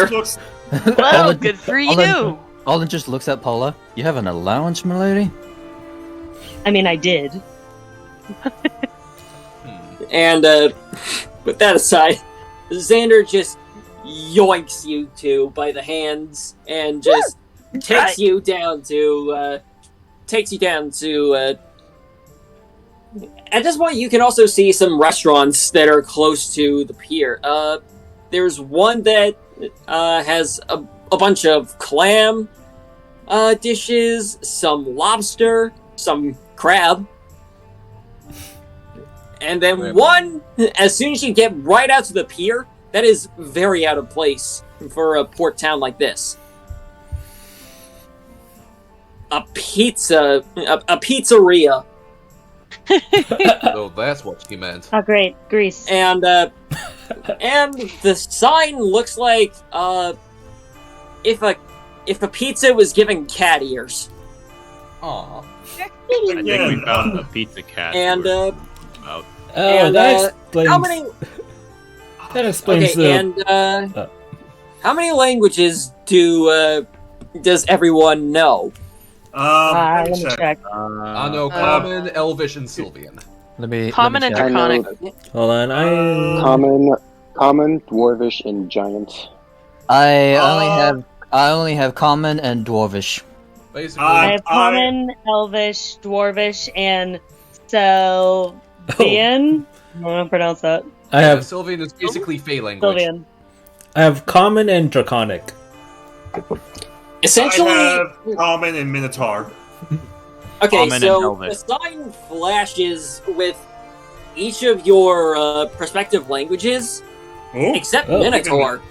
lobster. Looks... Well, good for you. Alden just looks at Paula. You have an allowance, milady? I mean, I did. And with that aside, Xander just yoinks you two by the hands and just takes you down to. At this point, you can also see some restaurants that are close to the pier. There's one that has a bunch of clam dishes, some lobster, some crab. And then one, as soon as you get right out to the pier, that is very out of place for a port town like this. A pizzeria. So that's what she meant. Oh, great. Greece. And the sign looks like if a pizza was given cat ears. Aww. I think we found a pizza cat. And about. That explains. how many? That explains How many languages does everyone know? Let me check. I know Common, Elvish, and Sylvian. Common and check. Draconic. Hold on, Common, Dwarvish, and Giant. I only have common and dwarvish. Basically, I have Common, Elvish, Dwarvish, and Sylvian. I don't know how to pronounce that. I have Sylvian is basically Fey language. Sylvian. I have common and draconic. Essentially, I have Common and Minotaur. okay, Common so and the Elvish. sign flashes with each of your respective languages, Oh? except Oh. Minotaur.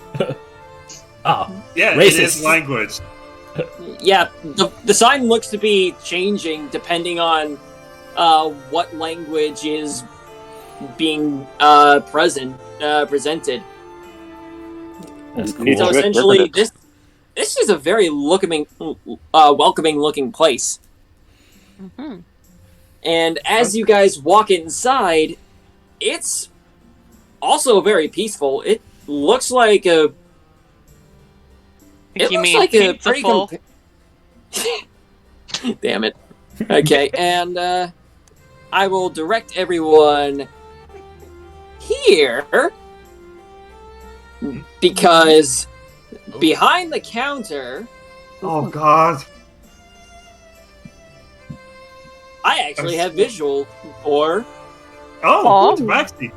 Ah, Yeah, it Racist. is language. Yeah, the sign looks to be changing depending on what language is being presented. that's cool. So essentially, this is a very welcoming looking place. Mm-hmm. And as you guys walk inside, it's also very peaceful. It looks like a. It You looks mean like a pizza pretty. full? Damn it. Okay, and I will direct everyone here because behind the counter, Oh god. I actually have visual for. Oh, Aw. Tabaxi.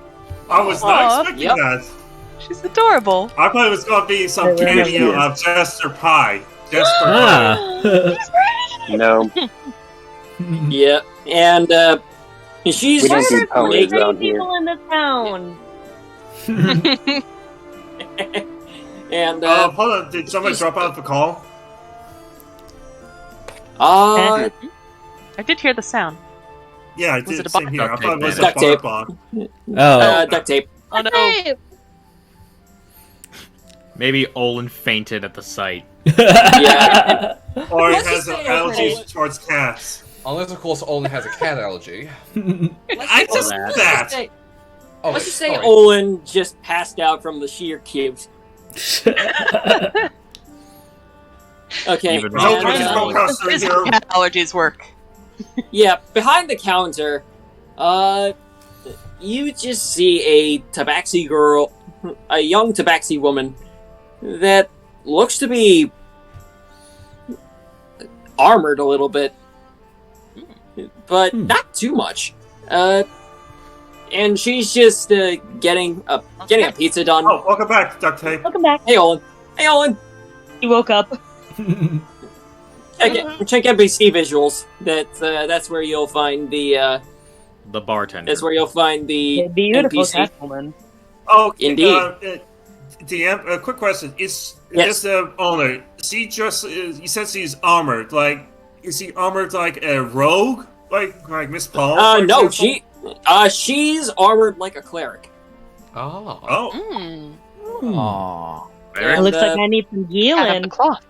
I was Aw. not expecting Yep. that. She's adorable. I thought it was going to be some Wait, where am I cameo here? of Jester Pie. Jester Pie. Ah. No, Yeah, and she's we don't do just powers naked. around here. People in the town. And Hold on, did somebody drop out the call? uh, I did hear the sound. Yeah, I Was did. it a Same box? here. I Duct thought it was a tape, man. Duct bomb. Oh, duct tape. Oh no. Maybe Olin fainted at the sight. Yeah. Or it Let's has just say allergies okay. towards cats. Unless, of course, Olin has a cat allergy. I just that. that. Oh, Let's just say sorry. Olin just passed out from the sheer cute. Okay. Even No, more. just go across the His here. cat allergies work. Yeah, behind the counter, you just see a tabaxi girl, a young tabaxi woman that looks to be armored a little bit, but not too much. And she's just getting a pizza done. Oh, welcome back, Duct Tape. Welcome back. Hey, Olin. Hey, Olin. He woke up. Check NPC visuals. That's where you'll find the. The bartender. That's where you'll find the Beautiful NPC. cat woman. Oh, Indeed. DM, a quick question. Is Yes. this owner? She just you said she's armored. Like, is she armored like a rogue? Like Miss Paul? for No, example? she's armored like a cleric. Oh. Oh, Mm. Aww. It looks like uh, I need some Cat healing. the cloth.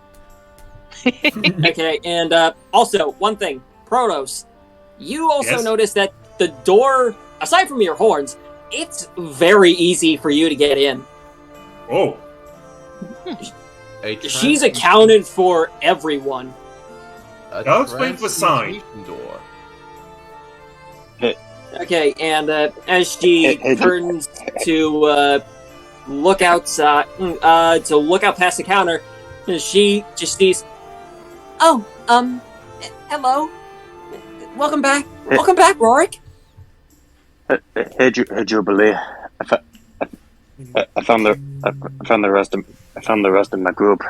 Okay, and also one thing, Prodos, you also Yes? notice that the door, aside from your horns, it's very easy for you to get in. oh, She's accounted for everyone. I'll explain the sign. Door. Okay, and as she turns to look outside, to look out past the counter, she just sees, "Oh, hello, welcome back, Rorik." Hey, Jubilee. I found the rest of my group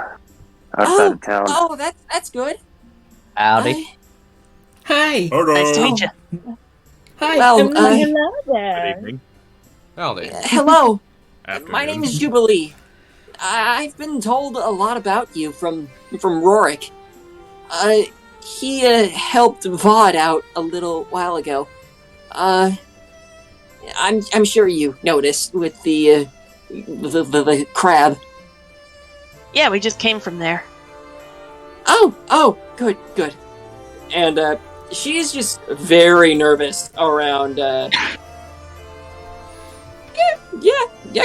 outside of town. Oh, that's good. Howdy. Hi. Hello. Nice to meet you. Hi. Well, Hello Good there. evening. Howdy. Hello, Afternoon. my name is Jubilee. I've been told a lot about you from Rorik. He helped Vod out a little while ago. I'm sure you noticed with the crab. Yeah, we just came from there. Oh, good. And she's just very nervous around. Yeah,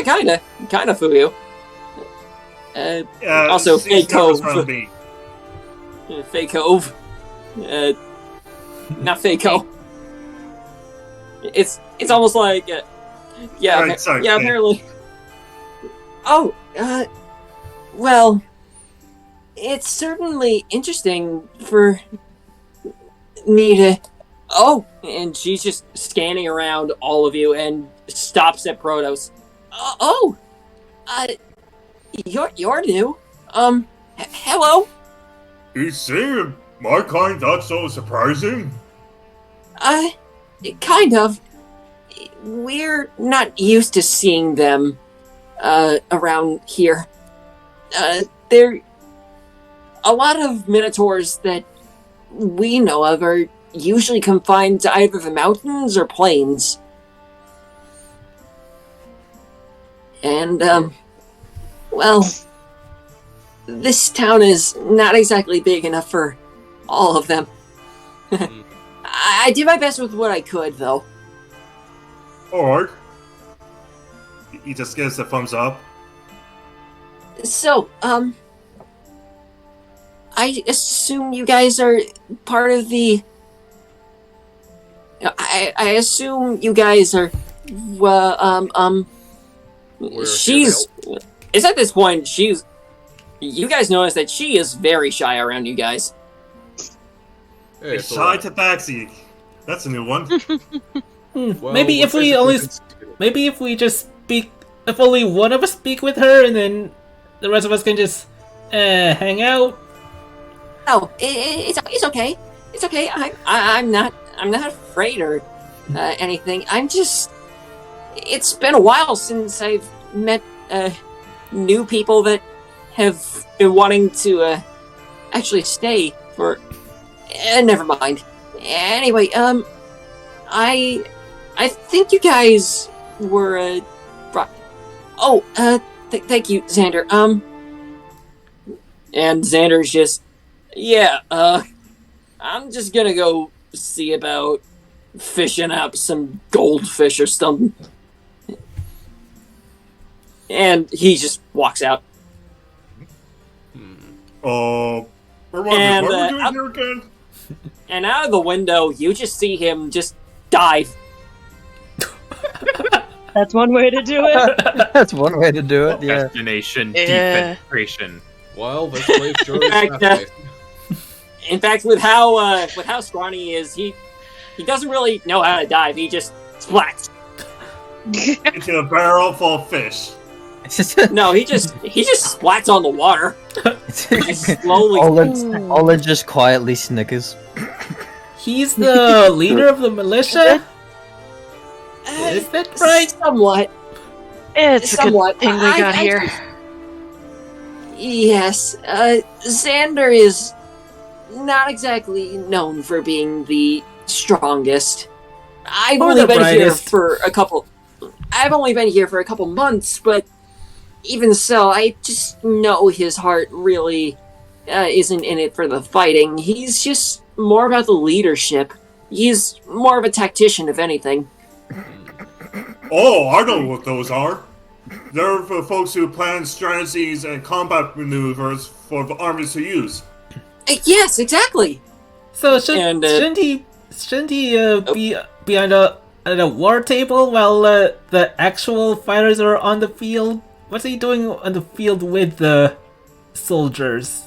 kinda Fuyu. Also, Faecove. Faecove. Not Faecove. It's almost like, Right, sorry, yeah, apparently. Oh, well, it's certainly interesting for me to. Oh, and she's just scanning around all of you and stops at Prodos. You're new. Hello. You see, my kind not so surprising. Kind of. We're not used to seeing them, around here. There... A lot of minotaurs that we know of are usually confined to either the mountains or plains. And, well... This town is not exactly big enough for all of them. I did my best with what I could, though. Alright. He just gives a thumbs up. So, I assume you guys are part of the... I assume you guys are... She's... It's at this point, she's... You guys notice that she is very shy around you guys. Hey, It's shy tabaxi. That's a new one. Well, Maybe if we only, maybe if we just speak, if only one of us speak with her, and then the rest of us can just hang out. Oh, it's okay. It's okay. I'm not afraid or anything. I'm just. It's been a while since I've met new people that have been wanting to actually stay for. Never mind. Anyway, I think you guys were thank you, Xander. And Xander's just, I'm just gonna go see about fishing up some goldfish or something. And he just walks out. What were we doing here again? And out of the window, you just see him just dive. That's one way to do it. That's one way to do it, yeah. Destination Yeah. defenestration. Well, this place sure is In fact, fascinating. In fact, with how scrawny he is, he doesn't really know how to dive. He just splats. Into a barrel full of fish. No, he just splats on the water. Just slowly. Ola just quietly snickers. He's the leader of the militia. Is that right? Somewhat. It's a Somewhat. good thing we got here. Yes, Xander is not exactly known for being the strongest. I've Or only the been here brightest. for a couple. I've only been here for a couple months, but even so, I just know his heart really isn't in it for the fighting. He's just more about the leadership. He's more of a tactician, if anything. Oh, I know what those are. They're for folks who plan strategies and combat maneuvers for the armies to use. Yes, exactly. So And, shouldn't he be on the war table while the actual fighters are on the field? What's he doing on the field with the soldiers?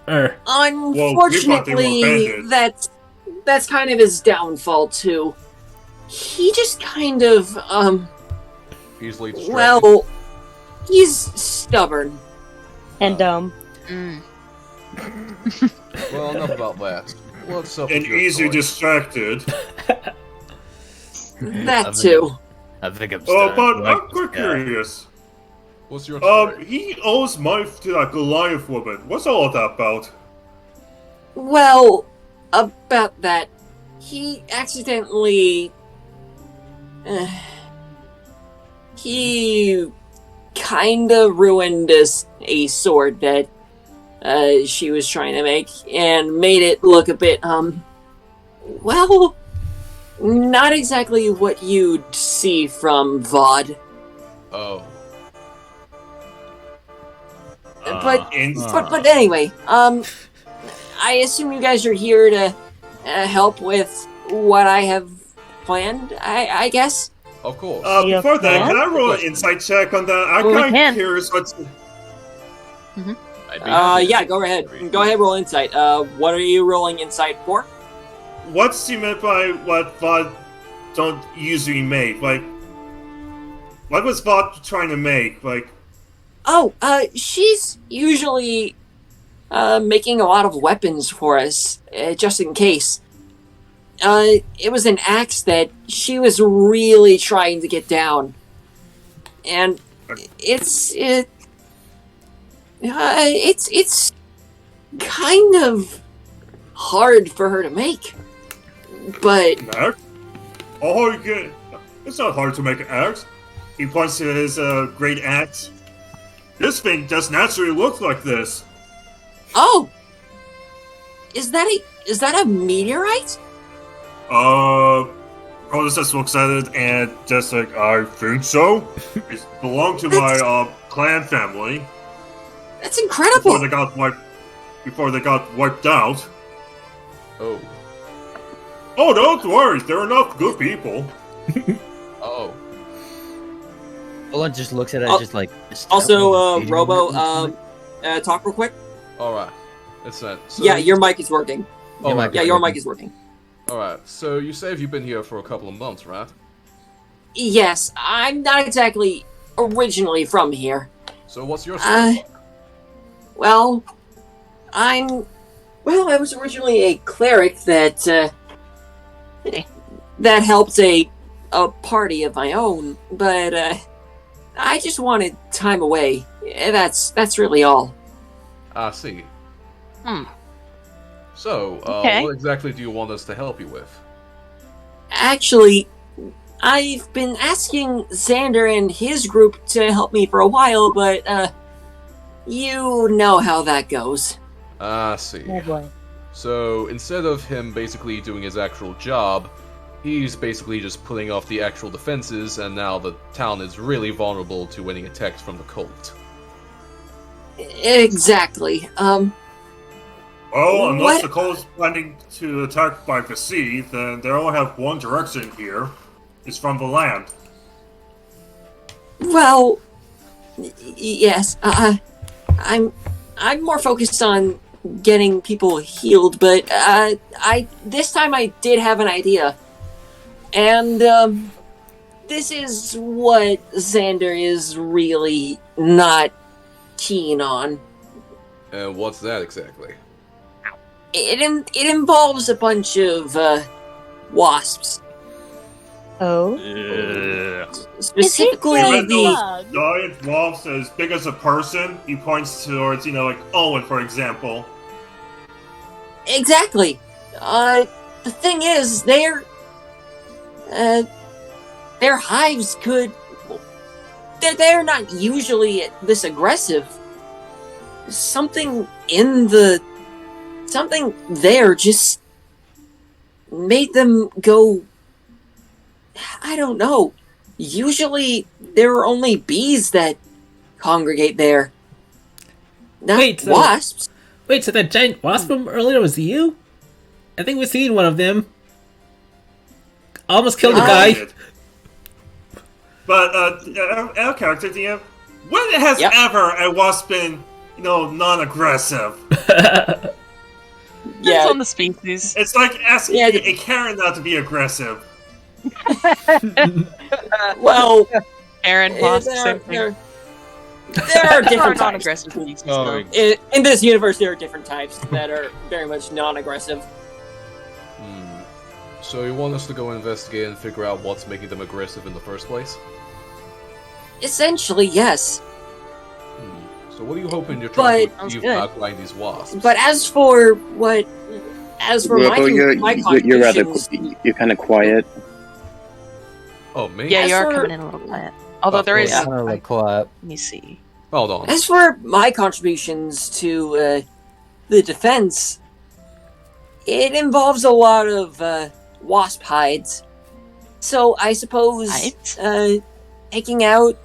Unfortunately, that's kind of his downfall too. He just kind of Easily distracted. well, he's stubborn. And Well, enough about that. What's up And with your easily story? distracted. That too. I think I'm But I'm quite curious. What's your story? He owes money to that Goliath woman. What's all that about? Well, about that, he accidentally he kinda ruined a sword that she was trying to make and made it look a bit well, not exactly what you'd see from VOD. Oh. But anyway, I assume you guys are here to help with what I have planned, I guess? Of course. Before that, can I roll an insight check on that? I'm Well, we kind can. of curious what's... Yeah, go ahead. Go ahead, roll insight. What are you rolling insight for? What's he meant by what VOD don't usually make? Like, what was VOD trying to make? Like, Oh, she's usually making a lot of weapons for us, just in case. It was an axe that she was really trying to get down, and it's kind of hard for her to make, but an axe? Oh, you get... It's not hard to make an axe. He points to his great axe. This thing just naturally looks like this. oh, is that a meteorite? Prodos just looks at it and just like, I think so. It belonged to my clan family That's incredible. before they got wiped out. Oh. Oh, don't worry, there are enough good people. Oh. Olin just looks at it, just like. Also, Robo, talk real quick. Alright. It's that. So, Yeah, your mic is working. Alright. Yeah, your mic is working. Alright, so you say you've been here for a couple of months, right? Yes, I'm not exactly originally from here. So what's your story? Well, I was originally a cleric that helped a party of my own, but I just wanted time away. That's really all. I see. Hmm. So, Okay. what exactly do you want us to help you with? Actually, I've been asking Xander and his group to help me for a while, but you know how that goes. I see. Oh boy. So, instead of him basically doing his actual job, he's basically just putting off the actual defenses, and now the town is really vulnerable to any attacks from the cult. Exactly. Well, unless What? the cult is planning to attack by the sea, then they only have one direction here. It's from the land. Well, yes. I'm more focused on getting people healed, but this time I did have an idea, and this is what Xander is really not keen on. And what's that exactly? It involves a bunch of wasps. Oh. Specifically, Is he Even those bug? giant wasps as big as a person, he points towards, like Owen, for example. exactly. The thing is, their hives could. They're not usually this aggressive. Something there just made them go. I don't know. usually there are only bees that congregate there. Not Wait, so- wasps. Wait, so that giant wasp from earlier was you? I think we've seen one of them. Almost killed a guy. But, our character, DM, when has ever a wasp been, non-aggressive? Depends on the species. It's like asking a Karen not to be aggressive. Well, Karen, wasp, same thing. There are different types. non-aggressive species, though. In this universe, there are different types that are very much non-aggressive. So you want us to go investigate and figure out what's making them aggressive in the first place? Essentially, yes. So what are you hoping you're trying to achieve good. by outlining these wasps? But as for my you're rather contributions, you're kind of quiet. Oh, me? Yeah, As you are for- coming in a little quiet. Although there is... Kind of like quiet. Let me see. Hold on. as for my contributions to the defense, it involves a lot of wasp hides. So I suppose Hides? taking out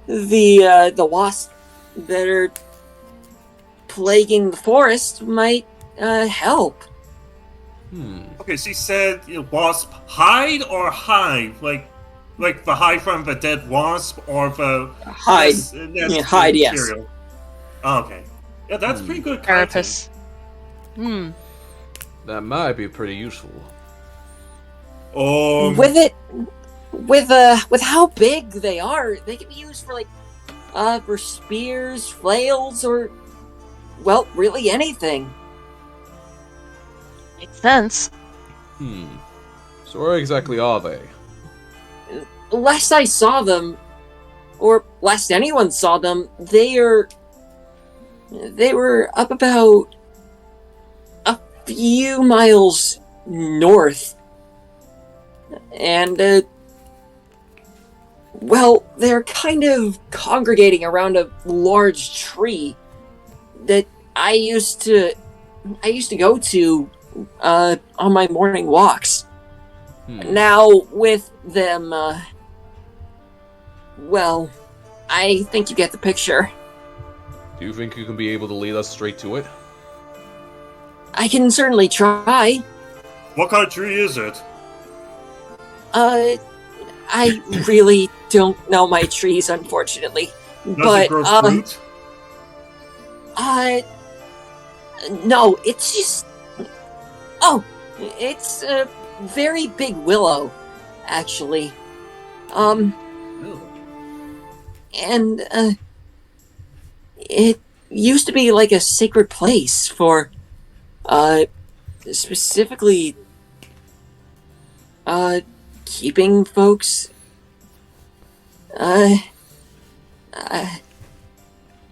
the wasps that are plaguing the forest might help. Okay, she said wasp hide or hive? Like the hide from the dead wasp or the... Hide. Hide, yes. material? Oh, okay. Yeah, that's pretty good content. Carapace. That might be pretty useful. With how big they are, they can be used for for spears, flails, or really anything. Makes sense. So where exactly are they? Last I saw them, or last anyone saw them, they were up about a few miles north. And, they're kind of congregating around a large tree that I used to go to on my morning walks. Now, with them, I think you get the picture. Do you think you can be able to lead us straight to it? I can certainly try. What kind of tree is it? I really don't know my trees, unfortunately. Does it grow fruit? No, it's just... Oh, it's a very big willow, actually. And, it used to be like a sacred place for, specifically, keeping folks,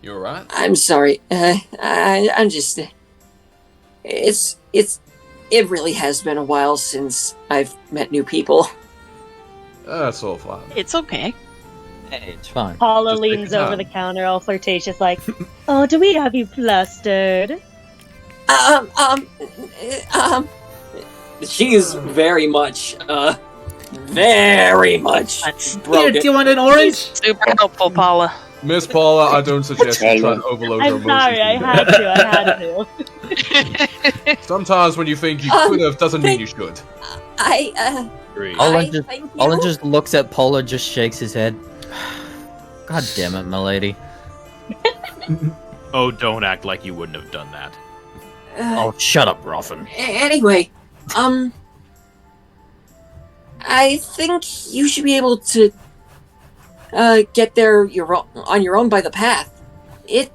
You're right. I'm sorry, I'm just, it really has been a while since I've met new people. That's all fine. It's okay. Hey, it's fine. Paula Just take leans your over time. the counter, all flirtatious, like, "Oh, do we have you plastered?" She's very much Very much That's Here, do you want an orange? super helpful, Paula. Miss Paula, I don't suggest you try and overload your I'm emotions. sorry, I had to. Sometimes when you think you could have doesn't mean you should. Agreed. Olin just looks at Paula, just shakes his head. God damn it, milady. Oh, don't act like you wouldn't have done that. Oh, shut up, Ruffin. Anyway, I think you should be able to get there on your own by the path. It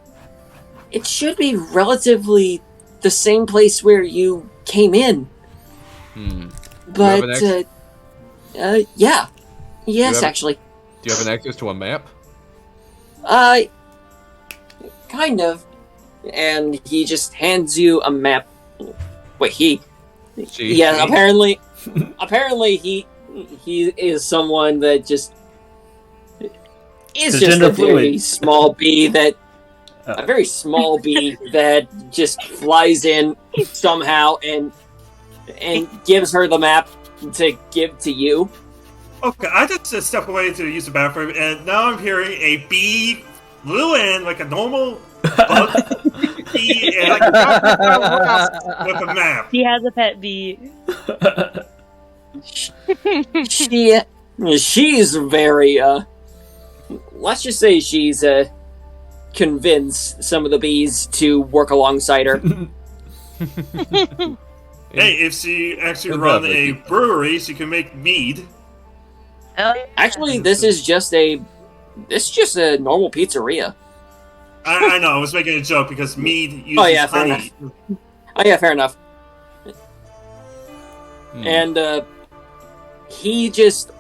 should be relatively the same place where you came in. But yeah. Yes, actually. Do you have an access to a map? Kind of. And he just hands you a map. Wait, yeah, apparently he is someone that just is just gender a very fluid. small bee that a very small bee that just flies in somehow and gives her the map to give to you. Okay, I just stepped away to use the bathroom, and now I'm hearing a bee flew in like a normal bug bee and like with a map. He has a pet bee. She's very let's just say she's convinced some of the bees to work alongside her. Hey, if she actually run a brewery, she can make mead. Actually, this is just a normal pizzeria. I know, I was making a joke because mead uses honey. Oh yeah, fair enough. And he just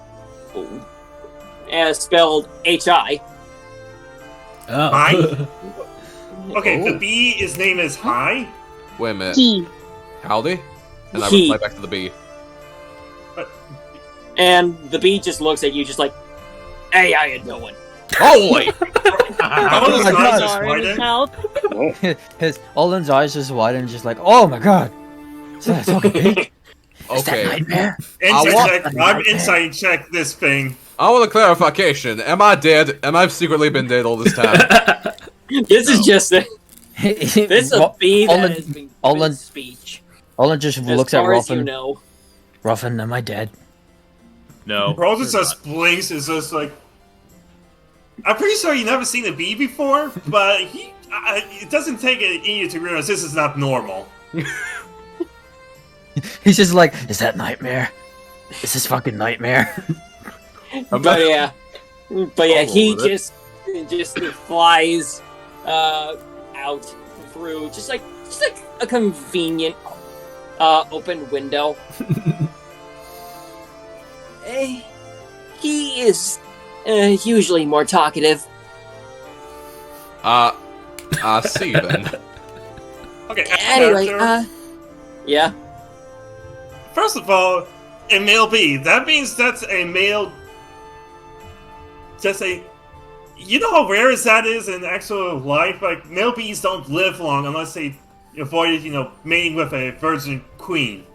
spelled H-I. Oh. Hi? Okay, the bee, his name is Hi? Wait a minute. He. Howdy? And I He. reply back to the bee. And the bee just looks at you just like, hey, how you doing? Holy! Paula's eyes just Star in his widen. mouth. Olin's eyes just widen, just like, oh my god. Is that a talking bee? Is that Okay. nightmare? I'm inside check this thing. I want a clarification. Am I dead? Am I secretly been dead all this time? This is just a this is a bee that Olin- has been Olin- given speech. Olin just As looks at far as Ruffin. you know. Ruffin, am I dead? No. Prodos you're just blinks, is just like... I'm pretty sure you've never seen a bee before, but it doesn't take an idiot to realize this is not normal. He's just like, is that nightmare? Is this fucking nightmare? But yeah, he with it. just flies out through just like a convenient open window. He is usually more talkative. I see then. Okay, Anyway, character. yeah. First of all, a male bee. That means that's a male... Just a... You know how rare that is in actual life? Like, male bees don't live long unless they avoid, mating with a virgin queen.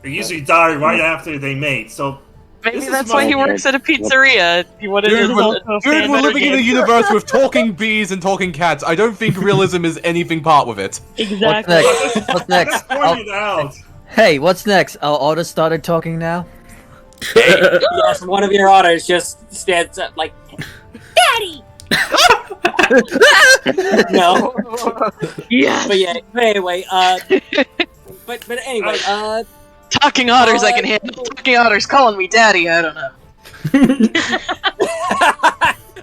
They usually die right after they mate, so... Maybe This is that's why he my- works at a pizzeria. He wanted Dude, to we're, also dude, fan we're better living in a games. universe with talking bees and talking cats. I don't think realism is anything part with it. Exactly. What's next? What's next? Just pointed out. Hey, what's next? Our auto started talking now? Yes, one of your otters just stands up like, Daddy! No. Yeah. But yeah, but anyway, but anyway, Talking otters I can handle. Talking otters calling me daddy, I don't know.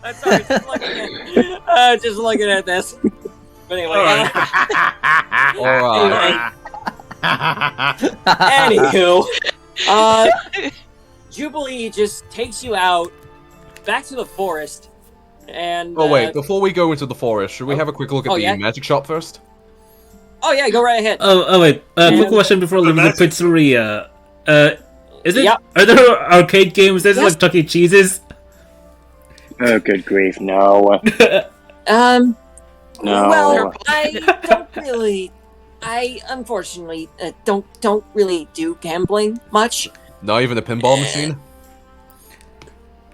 I'm sorry, just looking at this. But anyway, Alright. Alright. anywho, Jubilee just takes you out back to the forest, and Oh wait, before we go into the forest, should we have a quick look at Oh, the yeah? magic shop first? oh yeah, go right ahead. Oh wait. Quick And- question before leaving the magic- pizzeria. Is it? Yep. Are there arcade games? Is it Yes. like Chuck E. Cheese's? Oh, good grief, no. No. No. Well, I unfortunately don't really do gambling much. Not even a pinball machine?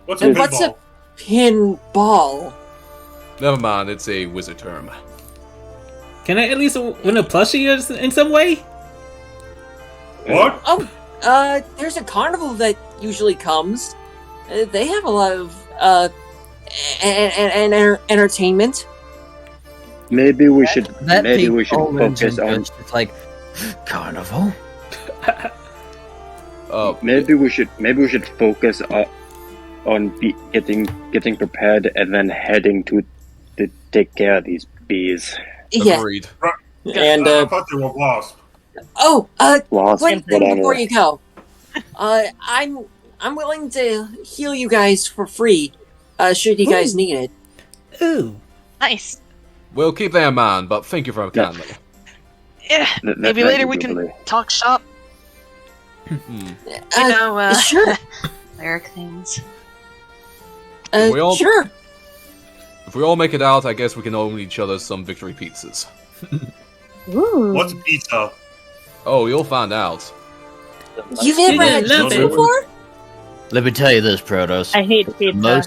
What's a And what's a pinball? pinball? Never mind, it's a wizard term. Can I at least win a plushie in some way? What? Oh, there's a carnival that usually comes. They have a lot of entertainment. Maybe we should. That Maybe we piqued should Olin's focus on. interest. It's like, carnival? Maybe we should focus on getting prepared and then heading to take care of these bees. Yeah, Agreed. and I thought they were wasps. Lost, one thing whatever. before you go, I'm willing to heal you guys for free, should you guys need it. Ooh. Nice. We'll keep that in mind, but thank you very kindly. Yeah. Maybe later we can talk shop. Hmm. You know, Sure, cleric things. We all- sure. If we all make it out, I guess we can owe each other some victory pizzas. Ooh. What's a pizza? Oh, you've find out. You've never Yeah, had love pizza it. before? Let me tell you this, Prodos. I hate pizza.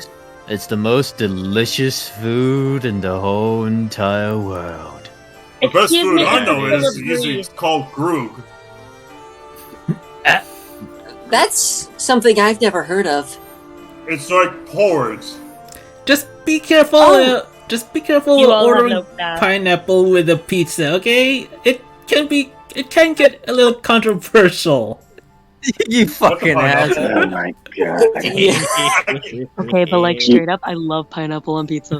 It's the most delicious food in the whole entire world. The best Excuse food me, I know it's is full of usually grease. called grug. That's something I've never heard of. It's like porridge. Just be careful. Just be careful You all have ordering no class. pineapple with a pizza. Okay, it can get a little controversial. You fucking pineapple? asshole. Oh my god. Okay, but like straight up, I love pineapple on pizza.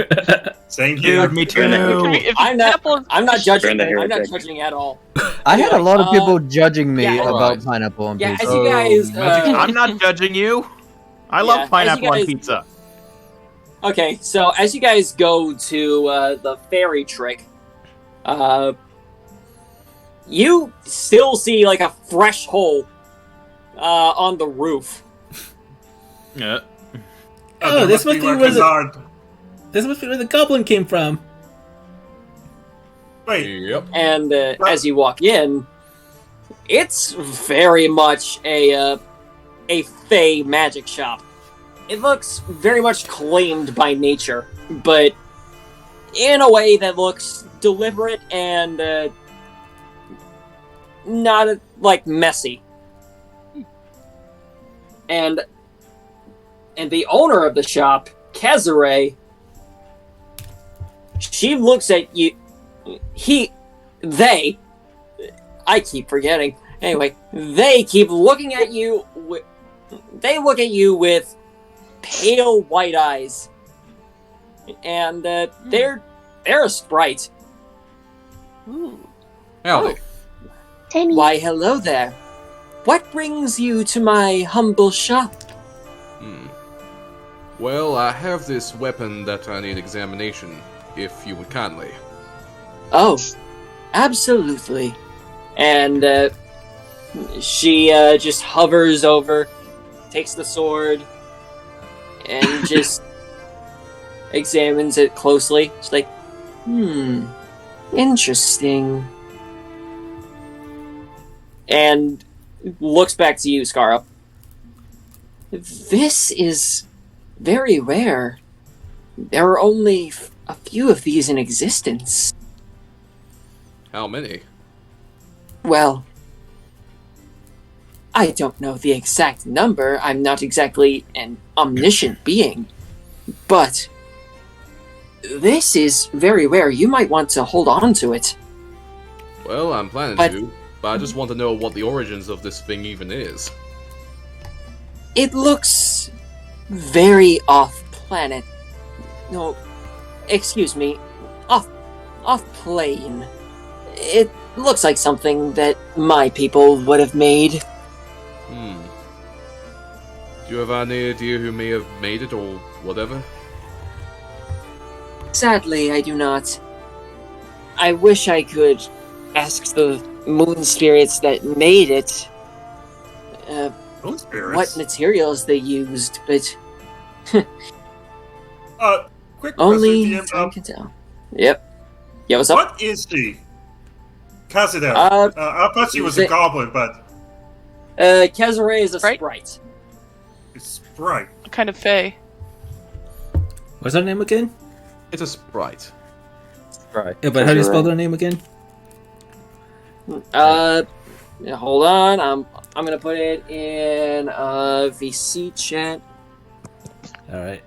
Thank you. Dude, me too. I'm not judging. Burn the I'm not heretic. judging at all. I had a lot of people judging me yeah, about right. pineapple on Yeah, pizza. as you guys. I'm not judging you. I Yeah, love as pineapple you guys- on pizza. Okay, so as you guys go to the fairy trick, you still see like a fresh hole on the roof. Yeah. Oh, there this must must be be like where a the guard. this must be where the goblin came from. Wait, Yep. And as you walk in, it's very much a Fae magic shop. It looks very much claimed by nature, but in a way that looks deliberate and not like messy. And the owner of the shop, Kezare, she looks at you. I keep forgetting. Anyway, they keep looking at you. They look at you with pale white eyes, and they're a sprite. Howdy. Tiny. Why, hello there. What brings you to my humble shop? Well, I have this weapon that I need examination, if you would kindly. Oh, absolutely. And she just hovers over, takes the sword, and just examines it closely. She's like, interesting. And looks back to you, Scarra. This is very rare. There are only a few of these in existence. How many? Well, I don't know the exact number. I'm not exactly an omniscient being. But this is very rare. You might want to hold on to it. Well, I'm planning to, but I just want to know what the origins of this thing even is. It looks very off-planet. No, excuse me. Off-plane. It looks like something that my people would have made. Do you have any idea who may have made it or whatever? Sadly, I do not. I wish I could ask the moon spirits that made it those spirits. what materials they used, but Quick only question, time DM. can tell. Yep. Yeah, what's up? What is she? Kazuda. I thought she was a goblin, but Kezare is a Right? sprite. it's right. Kind of fey. What's her name again? It's a sprite. Right. Yeah, but how do you spell her name again? Yeah, hold on. I'm gonna put it in VC chat. All right.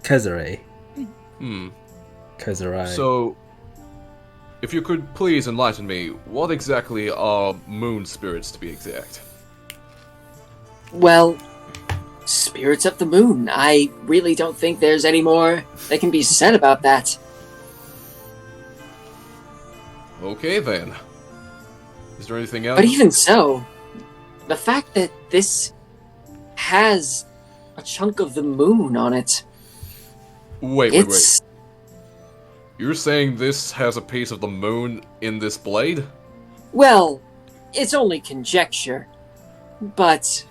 Kezare. Kezare. So, if you could please enlighten me, what exactly are moon spirits to be exact? Well, spirits of the moon. I really don't think there's any more that can be said about that. Okay then. Is there anything else? But even so, the fact that this has a chunk of the moon on it, Wait. it's... You're saying this has a piece of the moon in this blade? Well, it's only conjecture, but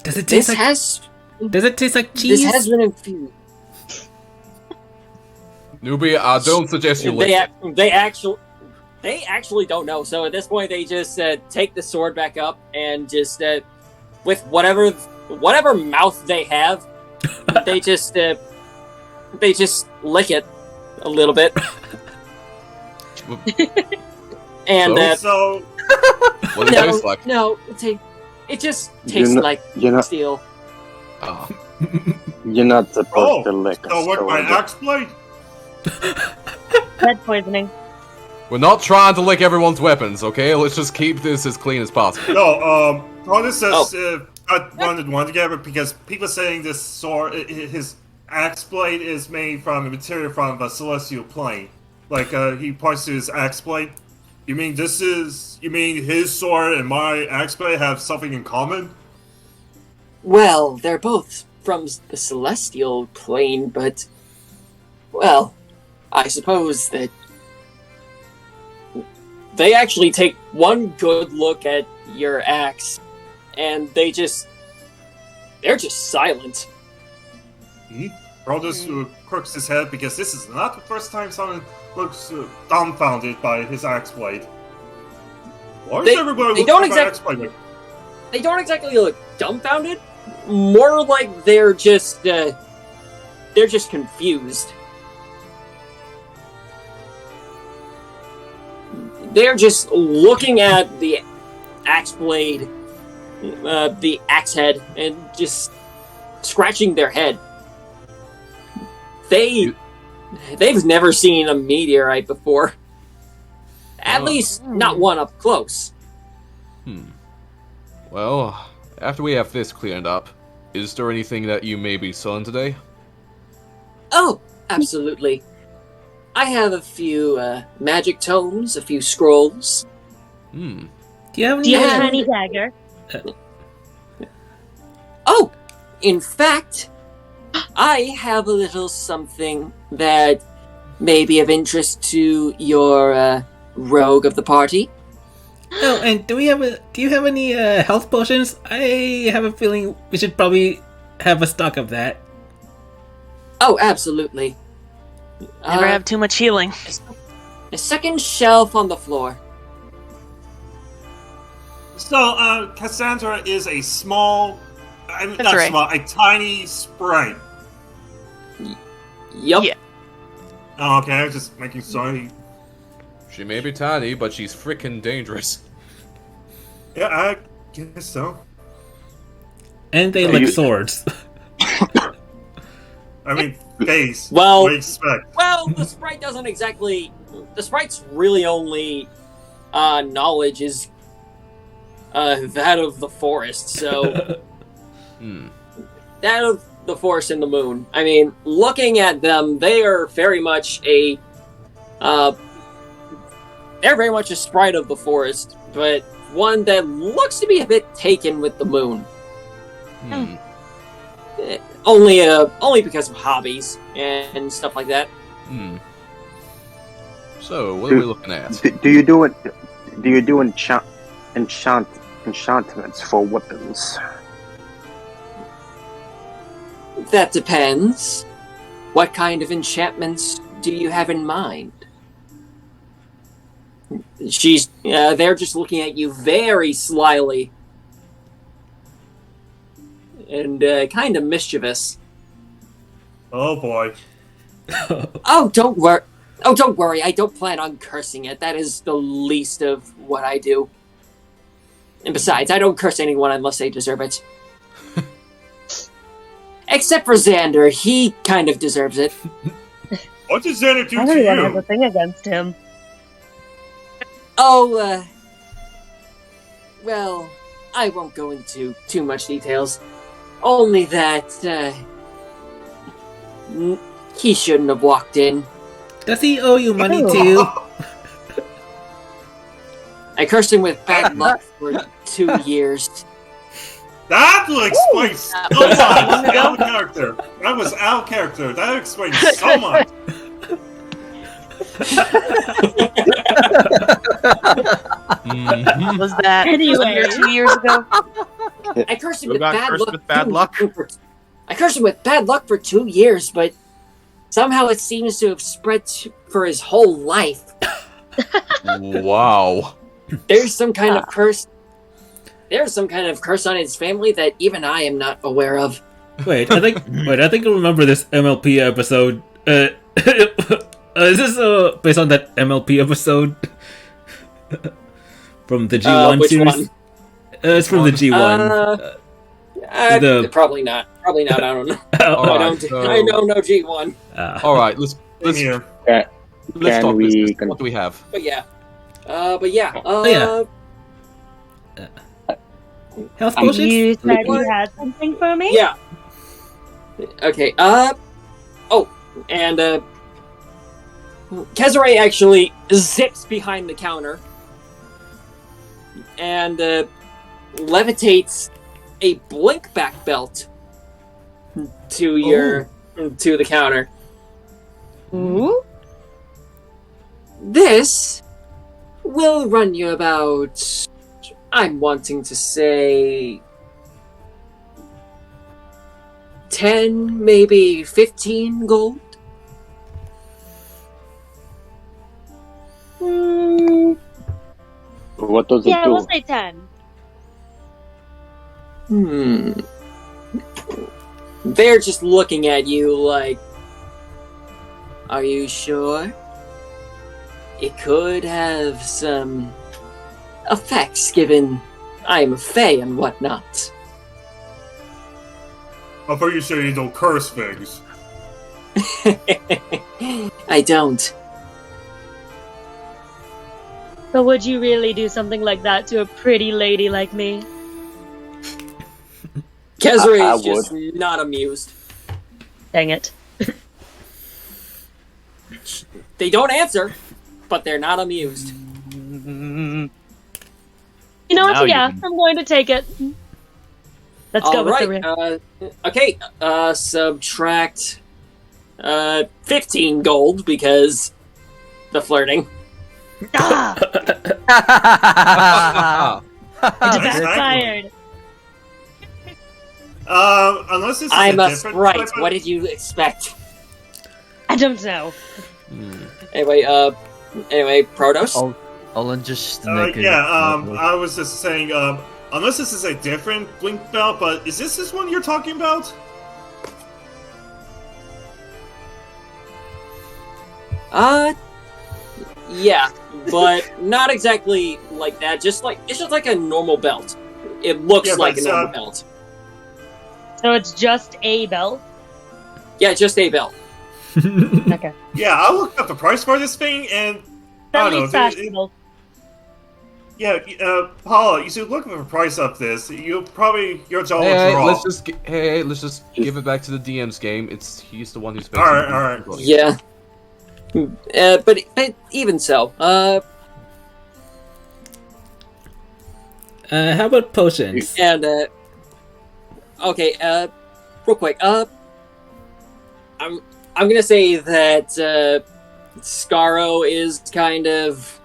Does it taste this like Does it taste like cheese? This has been infused. Newbie, I don't suggest you listen. They actually They actually don't know. So at this point, they just take the sword back up and just with whatever mouth they have, they just lick it a little bit. And so what does it taste like? No, it just tastes like steel. Oh. You're not supposed to lick a so what, my sword. axe blade? Lead poisoning. We're not trying to lick everyone's weapons, okay? Let's just keep this as clean as possible. No, Prodos says I wanted one together because people saying this sword, his axe blade is made from a material from the celestial plane. Like, he points to his axe blade. You mean his sword and my axe blade have something in common? Well, they're both from the celestial plane, but well, I suppose that they actually take one good look at your axe, and they're just silent. Prodos crooks his head because this is not the first time someone looks dumbfounded by his axe blade. Why is everybody looking at my axe blade? They don't exactly look dumbfounded. More like they're just confused. They're just looking at the axe blade, the axe head, and just scratching their head. They've never seen a meteorite before. At least not one up close. Well, after we have this cleared up, is there anything that you may be selling today? Oh, absolutely. I have a few magic tomes, a few scrolls. Do you have Do you have any dagger? Oh, in fact, I have a little something that may be of interest to your rogue of the party. Oh, and do you have any health potions? I have a feeling we should probably have a stock of that. Oh, absolutely. Never have too much healing. A second shelf on the floor. So, Cassandra is a small, That's not right. small, a tiny sprite. Yup. Yeah. Oh, okay, I was just making sorry. She may be tiny, but she's freaking dangerous. Yeah, I guess so. And they like swords. I mean, base. Well- what do you expect? Well, the sprite doesn't exactly. The sprite's really only knowledge is that of the forest. So that of the forest and the moon. I mean, looking at them, they are very much a they're very much a sprite of the forest, but one that looks to be a bit taken with the moon. Only because of hobbies and stuff like that. So, what are we looking at? Do you do it? Do you do enchantments for weapons? That depends. What kind of enchantments do you have in mind? They're just looking at you very slyly. And kind of mischievous. Oh boy. Oh, don't worry. I don't plan on cursing it. That is the least of what I do. And besides, I don't curse anyone unless they deserve it. Except for Xander. He kind of deserves it. What does Xander do to Everyone has a you? thing against him. Oh, well, I won't go into too much details. Only that, he shouldn't have walked in. Does he owe you money too? I cursed him with bad luck for 2 years. That will explain so much. Out of character. That was out of character. That explains so much. Was that Anyway. 2 years ago? I cursed him Who with got bad cursed luck. with bad luck? I cursed him with bad luck for 2 years, but somehow it seems to have spread for his whole life. Wow. There's some kind of curse. There's some kind of curse on his family that even I am not aware of. Wait, I think I remember this MLP episode. Is this based on that MLP episode from the G1 which series? one? It's from the G1. Probably not. Probably not. I don't know. I don't know G1. All right, let's Here. talk we business. con- What do we have? But yeah. Health potions? You said you had something for me? Yeah. Okay, and, Kezare actually zips behind the counter and, levitates a blink back belt to to the counter. Ooh? This will run you about, I'm wanting to say, 10, maybe 15 gold. What does it Yeah, do? we'll say 10. They're just looking at you like, are you sure? It could have some effects given I'm a fae and whatnot. I'm pretty sure you don't curse things. I don't. But would you really do something like that to a pretty lady like me? Kezare I is just not amused. Dang it. They don't answer, but they're not amused. You know what? Now you Yeah, can- I'm going to take it. Let's go with the risk. Okay, subtract 15 gold because the flirting. Ah! It Exactly. backfired. Unless this is I'm a a different sprite. type of- What did you expect? I don't know. Anyway, Prodos. Olin just I was just saying, unless this is a different blink belt, but is this one you're talking about? Yeah, but not exactly like that. It's just like a normal belt. It looks Yeah, like but a it's, normal belt. So it's just a belt? Yeah, just a belt. Okay. Yeah, I looked up the price for this thing, and I At don't least know. fashionable. Paula, you should look at the price of this. Your jaw will Hey, drop. let's just give it back to the DM's game. He's the one who's making Alright. Yeah. But even so, How about potions? and okay, real quick, I'm gonna say that Scaro is kind of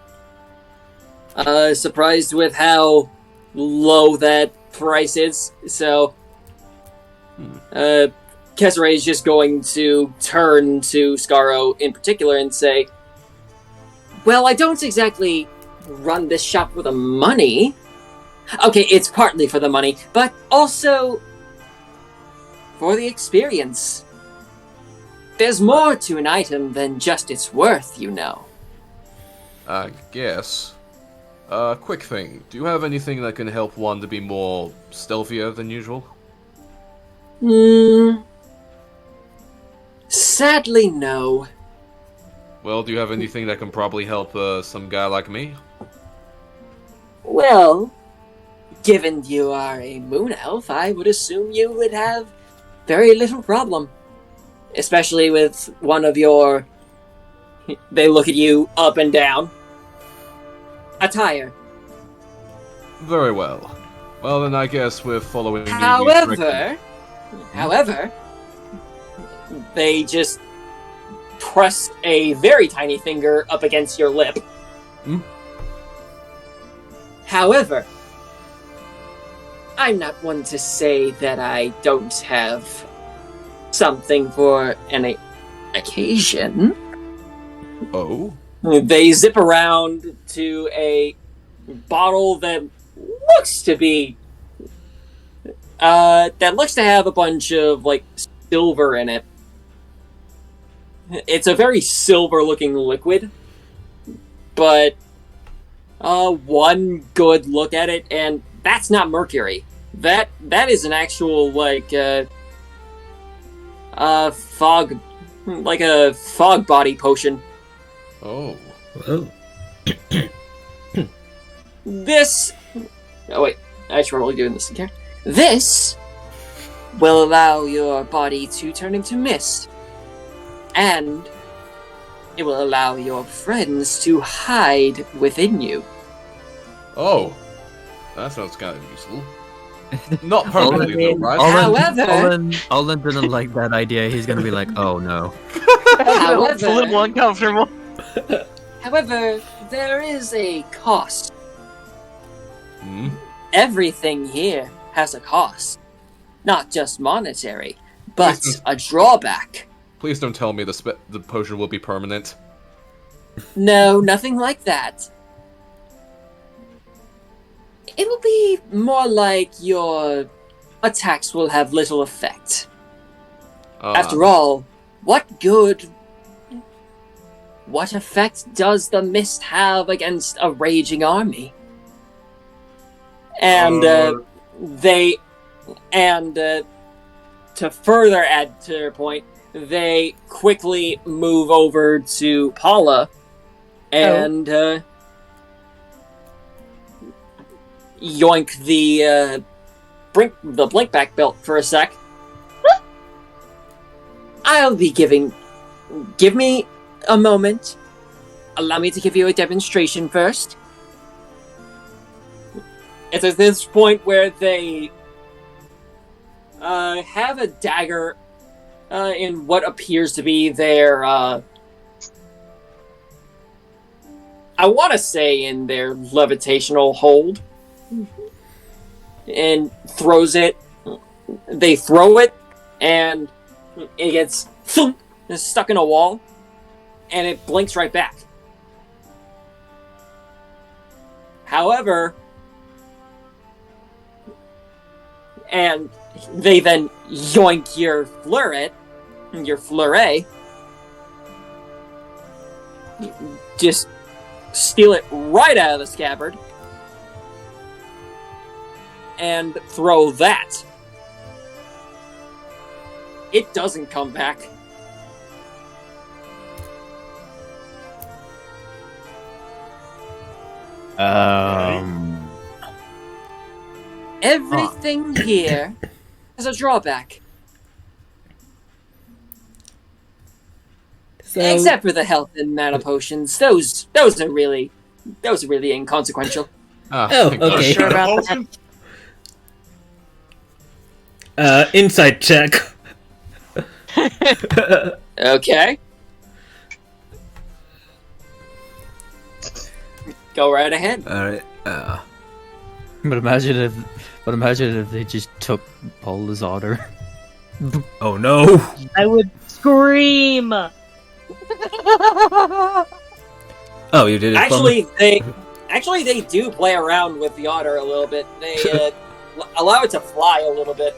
surprised with how low that price is. So, Kezare is just going to turn to Scaro in particular and say, "Well, I don't exactly run this shop for the money. Okay, it's partly for the money, but also for the experience. There's more to an item than just its worth, you know." I guess. Quick thing. Do you have anything that can help one to be more stealthier than usual? Sadly, no. Well, do you have anything that can probably help some guy like me? Well, given you are a moon elf, I would assume you would have very little problem. Especially with one of your... They look at you up and down. Attire. Very well. Well, then I guess we're following you However, they just press a very tiny finger up against your lip. However, I'm not one to say that I don't have something for an occasion. Oh? They zip around to a bottle that looks to be that looks to have a bunch of like silver in it. It's a very silver-looking liquid, but one good look at it, and that's not mercury. That is an actual like fog, like a fog body potion. Oh. Whoa. This. Oh wait, I should probably doing this again. This will allow your body to turn into mist, and it will allow your friends to hide within you. Oh. That sounds kind of useful. Not permanently though, right? Olin didn't like that idea. He's gonna be like, oh no. It's a little uncomfortable. However, there is a cost. Hmm? Everything here has a cost. Not just monetary, but a drawback. Please don't tell me the potion will be permanent. No, nothing like that. It'll be more like your attacks will have little effect. After all, what effect does the mist have against a raging army? And to further add to their point, they quickly move over to Paula and yoink the blinkback belt for a sec. I'll be give me a moment. Allow me to give you a demonstration first. It's at this point where they have a dagger in what appears to be their I want to say in their levitational hold, and throws it. They throw it, and it gets stuck in a wall, and it blinks right back. However, and they then yoink your fleuret, just steal it right out of the scabbard, and throw that. It doesn't come back. Everything here has a drawback. So, Except for the health and mana potions. Those are really inconsequential. Oh, okay. Sure about that. Insight check. Okay. Go right ahead. Alright, But imagine if they just took Paula's order. oh no! I would scream. Oh, you did it. Actually, they do play around with the otter a little bit. They allow it to fly a little bit.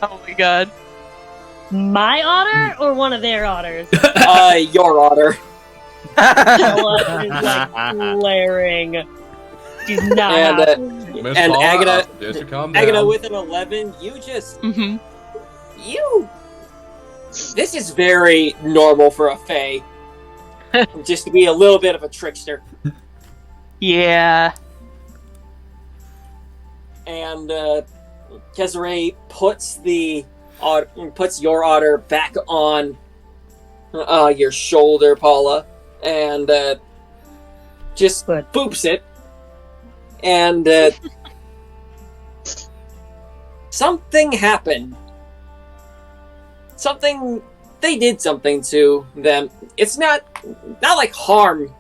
Oh my god. My otter or one of their otters? Your otter. Paula is like glaring. She's not happy. Miss And Paula, Agata, yes, you calm Agata down. with an 11, you just Mm-hmm. This is very normal for a Fae. Just to be a little bit of a trickster. Yeah. And Kesare puts your otter back on your shoulder, Paula, and just boops it. And something happened. They did something to them. It's not like harming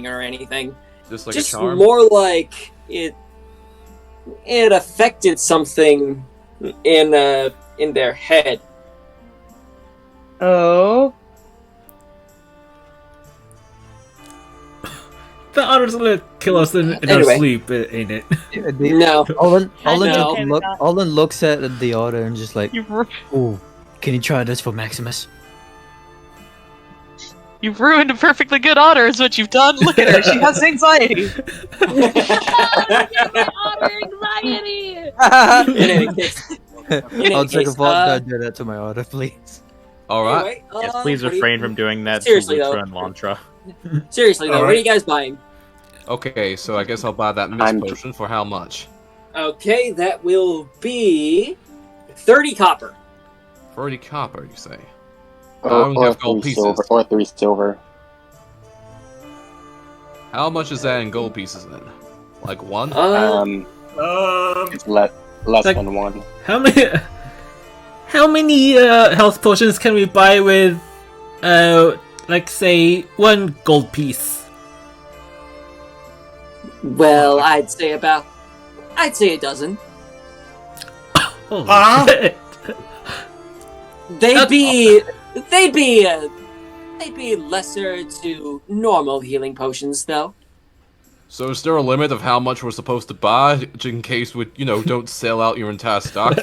or anything. Just like Just a charm? more like it affected something in their head. Oh. the otters gonna kill us in our Anyway. sleep, ain't it? No. Olin I'm okay with that. Olin looks at the otter and just like, You've, ru- ooh, can you try this for Maximus? you've ruined a perfectly good otter, is what you've done. Look at her, she has anxiety. Otter anxiety! In any case, I'll take a case, fault. Don't do that to my otter, please. Alright. anyway, Yes, please what do you- refrain from doing that to Seriously, Lutra though. and Lantra. Seriously though, what are you guys buying? Okay, so I guess I'll buy that mist I'm- potion for how much? Okay, that will be 30 copper. 40 copper, you say? I Or, only or have gold 3 pieces. silver. Or 3 silver. How much is that in gold pieces then? Like 1? It's less Like- than 1. How many health potions can we buy with, like say 1 gold piece? well, I'd say a dozen. Holy Huh? shit. They'd be lesser to normal healing potions, though. So is there a limit of how much we're supposed to buy, in case we, don't sell out your entire stock?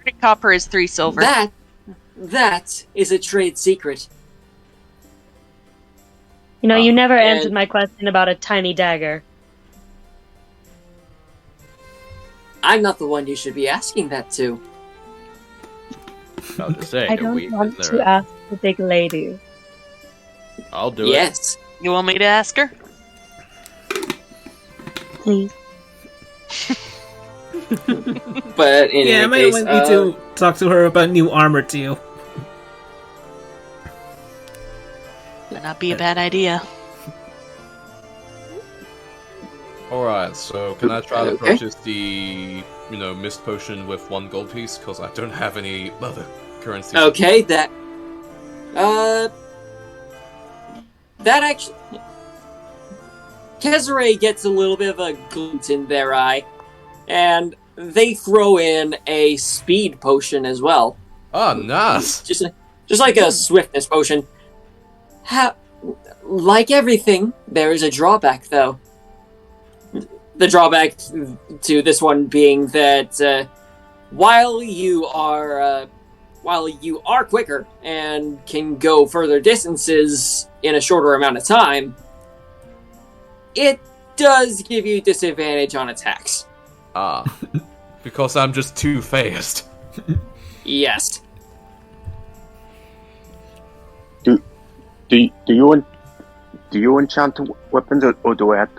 3 copper is 3 silver. That is a trade secret. You know, you never and- answered my question about a tiny dagger. I'm not the one you should be asking that to. I'll just say, I don't we, want is to there ask the big lady. I'll do it. Yes. You want me to ask her? Please. But in Yeah, I any might case, want me to talk to her about new armor too. Would not be a bad idea. Alright, so can I try to Okay. purchase the, mist potion with 1 gold piece? Because I don't have any other currency. Okay, that actually... Kesare gets a little bit of a glint in their eye, and they throw in a speed potion as well. Ah, nice! Just like a swiftness potion. Like everything, there is a drawback, though. The drawback to this one being that while you are quicker and can go further distances in a shorter amount of time, it does give you disadvantage on attacks. Ah. Because I'm just too fast. Yes. Do you enchant weapons, or do I have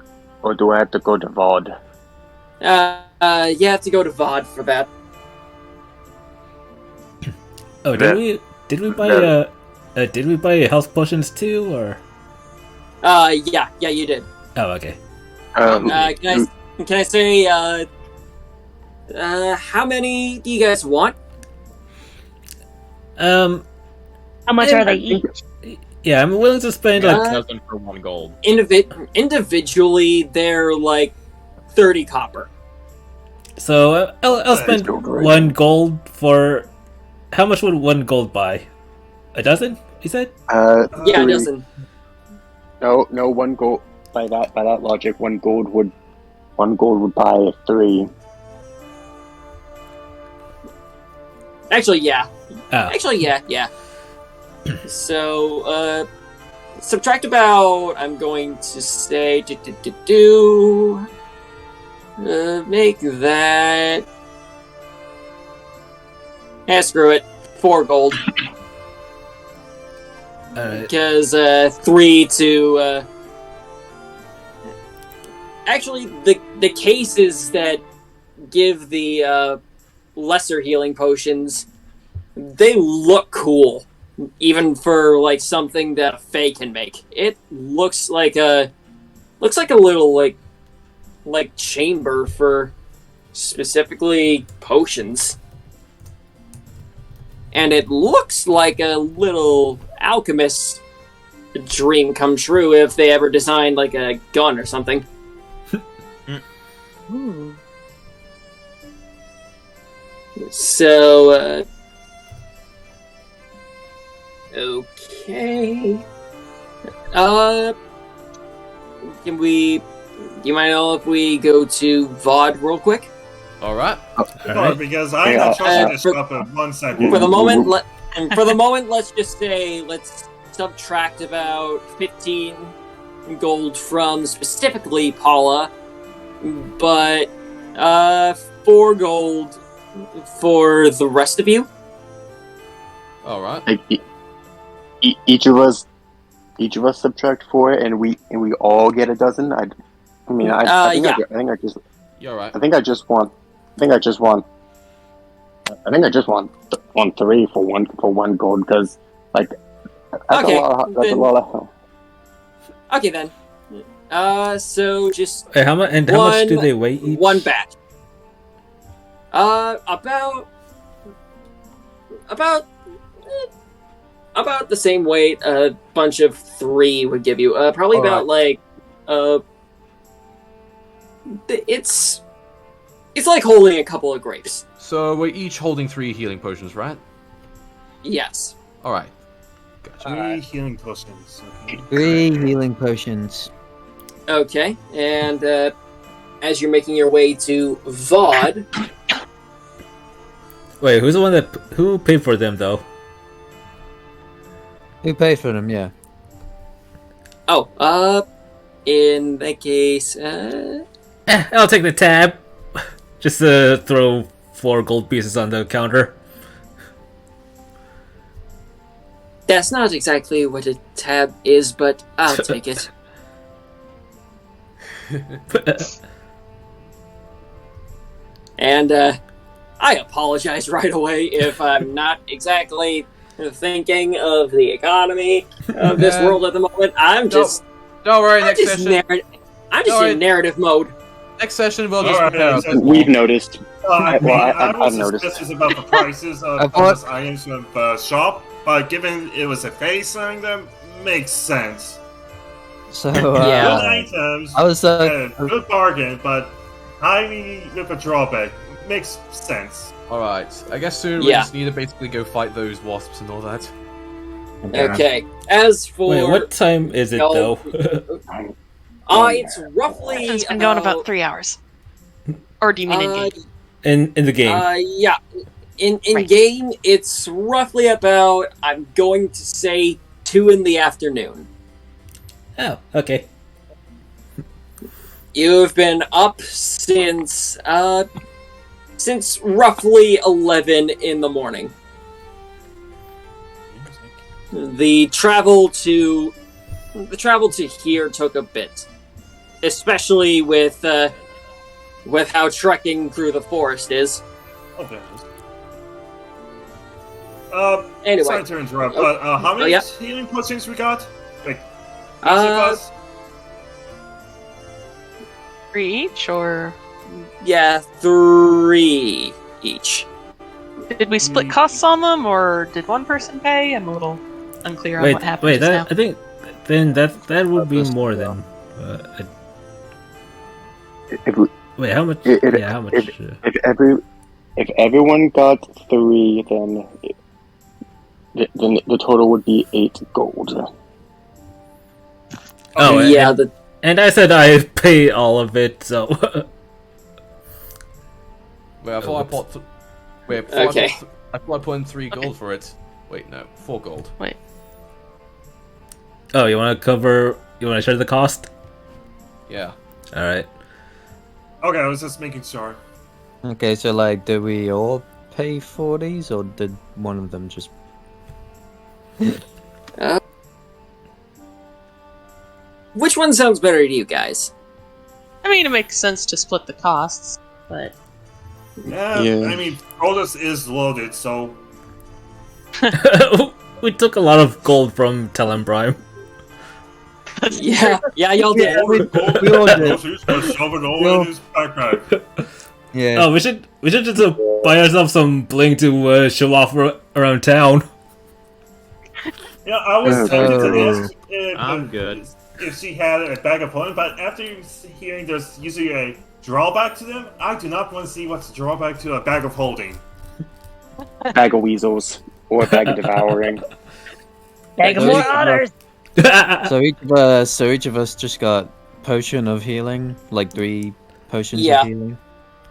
to go to VOD? You have to go to VOD for that. Oh, did we buy health potions too, or? Yeah, you did. Oh, okay. Can I say, how many do you guys want? How much are they I think- each? Yeah, I'm willing to spend like. Uh, Dozen for 1 gold. Individually, they're like 30 copper. So I'll spend still great. 1 gold for. How much would 1 gold buy? A dozen? You said? Yeah, a 3. dozen. No, 1 gold. By that logic, 1 gold would buy 3. Actually, yeah. Oh. Actually, yeah. So, subtract about, I'm going to say, make that... screw it. 4 gold. Alright. Because, 3 to, Actually, the cases that give the, lesser healing potions, they look cool. Even for, like, something that a Fae can make. It looks like a little, like chamber for specifically potions. And it looks like a little alchemist dream come true if they ever designed, like, a gun or something. So, okay. Can we? Do you mind if we go to VOD real quick? Alright. Alright. Because I'm not trusting this shop in 1 second. For the moment, let's just say let's subtract about 15 gold from specifically Paula, but 4 gold for the rest of you. Alright. Like, each of us subtract 4, and we all get a dozen. I think You're right. I think I just want 3 for one gold, because like that's Okay, a lot of Okay then. So just Hey, how much do they weigh each? one batch. About the same weight a bunch of 3 would give you. Probably All about like it's like holding a couple of grapes. So we're each holding 3 healing potions, right? Yes. Alright. Gotcha. 3 healing potions. Okay. 3 healing potions. Okay, and as you're making your way to VOD, Wait, who's the one who paid for them though? Who paid for them? Yeah. in that case, I'll take the tab. Just throw 4 gold pieces on the counter. that's not exactly what a tab is, but I'll take it. And I apologize right away if I'm not exactly thinking of the economy of this world at the moment. I'm just Don't worry, I'm next just, session. I'm just in narrative mode. Next session we'll just Alright, prepare. so- We've noticed. I I've was noticed. suspicious about the prices of those items from the shop, but given it was a face selling them, makes sense. So Yeah. Good items, I was good bargain, but highly with a drawback. Makes sense. Alright, I guess soon we Yeah. just need to basically go fight those wasps and all that. Okay. As for Wait, what time is it though? It's roughly It's been going about 3 hours. Or do you mean in game? in the game? Yeah. In Right. game, it's roughly about, I'm going to say, 2 in the afternoon. Oh, okay. You've been up since roughly 11 in the morning. The travel to here took a bit, especially with how trekking through the forest is. Okay. Anyway. Sorry to interrupt, but how many yeah. healing potions we got? Like, each of Uh, us? 3 each, or Yeah, 3 each. did we split costs on them, or did one person pay? I'm a little unclear on Wait, what happened wait. just That, I think then that would be more than. Wait, how much? Yeah, how much? If everyone got 3, then the total would be 8 gold. Oh, yeah. And I said I pay all of it, so. Wait, I thought I put. Okay. I thought I put in 3 gold for it. Wait, no, 4 gold. Wait. Oh, you want to share the cost? Yeah. All right. Okay, I was just making sure. Okay, so like, did we all pay for these, or did one of them just? Which one sounds better to you guys? I mean, it makes sense to split the costs, but Yeah, Yeah. I mean, Prodos is loaded, so We took a lot of gold from Telembrime. Yeah, y'all did. all the gold we all did. groceries are shoved all in his backpack. Yeah. Oh, we should just buy ourselves some bling to show off around town. Yeah, I was tempted to ask I'm good. if she had a bag of holding, but after hearing there's usually a drawback to them, I do not want to see what's the drawback to a bag of holding. Bag of weasels or a bag of devouring. Bag of more otters. So each of us just got potion of healing, like 3 potions Yeah. of healing.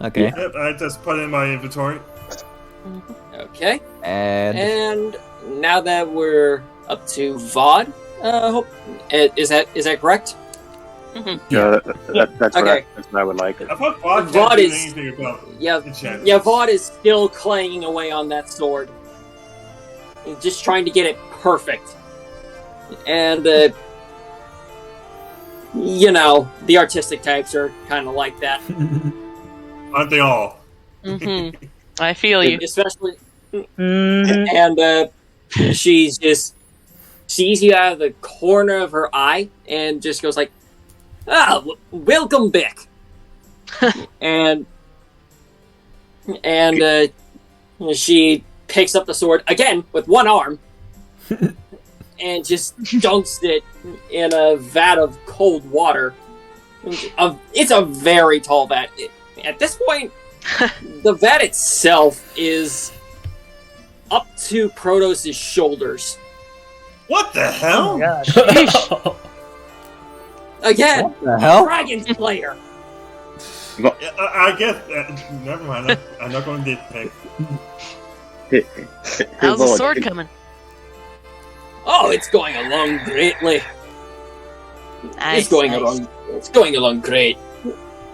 Okay. Yep, I just put it in my inventory. Okay. And And now that we're up to VOD, is that correct? Yeah, that's Okay. what I would like. I thought Vod Vod can't do is- anything about Yeah, enchantments. yeah. VOD is still clanging away on that sword, just trying to get it perfect. And you know, the artistic types are kind of like that, Aren't they all? I feel you. especially. Mhm. And she's just sees you out of the corner of her eye and just goes like, welcome back. and she picks up the sword again with one arm and just dunks it in a vat of cold water. It's a very tall vat. At this point, the vat itself is up to Prodos' shoulders. What the hell? Again, what the hell? Dragon Slayer. Yeah, I guess. Never mind. I'm not going to nitpick. How's the sword coming? Oh, it's going along greatly. Nice, It's going nice. along. It's going along great.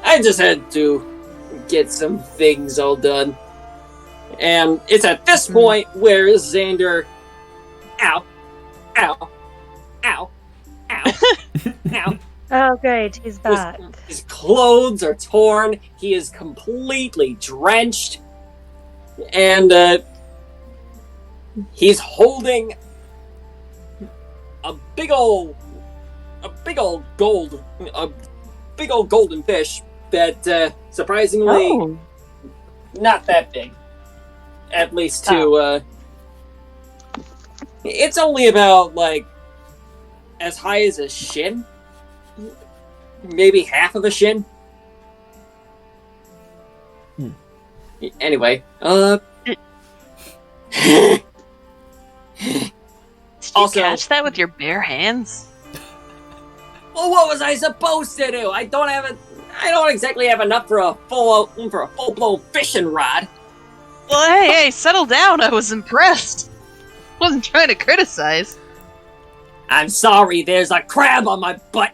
I just had to get some things all done, and it's at this point where Xander, ow, ow, ow, ow, ow. Oh, great, he's back. His clothes are torn. He is completely drenched, and he's holding a big old golden fish that surprisingly Oh. not that big. At least to it's only about like as high as a shin. Maybe half of a shin. Anyway, Did you Also- catch that with your bare hands? well, what was I supposed to do? I don't exactly have enough for a full blown fishing rod. Well, hey, settle down. I was impressed. Wasn't trying to criticize. I'm sorry, there's a crab on my butt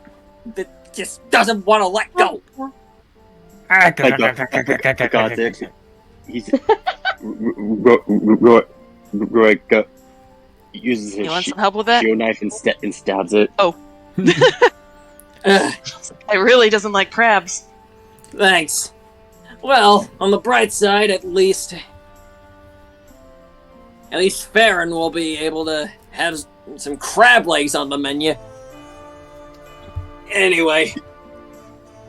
that just doesn't want to let go. I got it. He's Rorik uses his You want some help with that? shield knife and stabs it. Ugh, I really doesn't like crabs. thanks. Well, on the bright side, at least Farron will be able to have some crab legs on the menu. Anyway,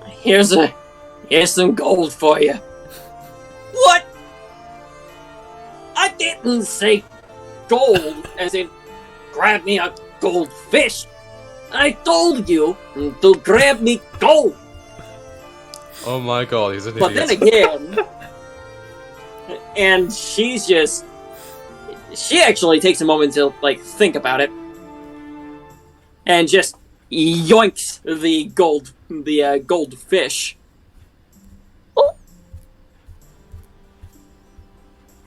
here's some gold for you. What? I didn't say gold, as in grab me a goldfish. I told you to grab me gold. Oh my god, he's an But then idiot. again, and she actually takes a moment to like think about it, and just yoinks the goldfish.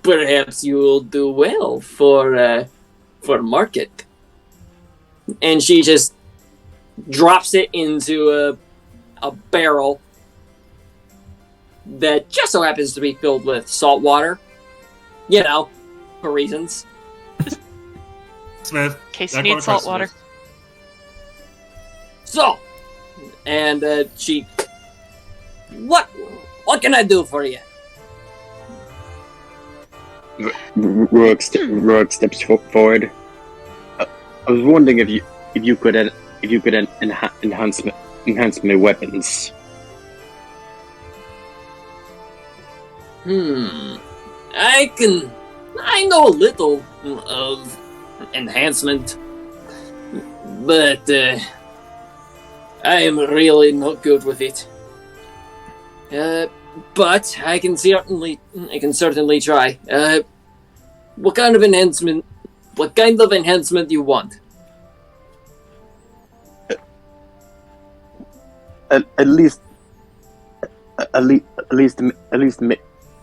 Perhaps you will do well for market. And she just drops it into a barrel that just so happens to be filled with salt water. You know, for reasons. Smith. In case you that need going salt across water. Smith. So, and she, what can I do for you? Rorik steps forward. I was wondering if you could enhance my weapons. I know a little of enhancement, but I am really not good with it. But I can certainly try. What kind of enhancement do you want? at least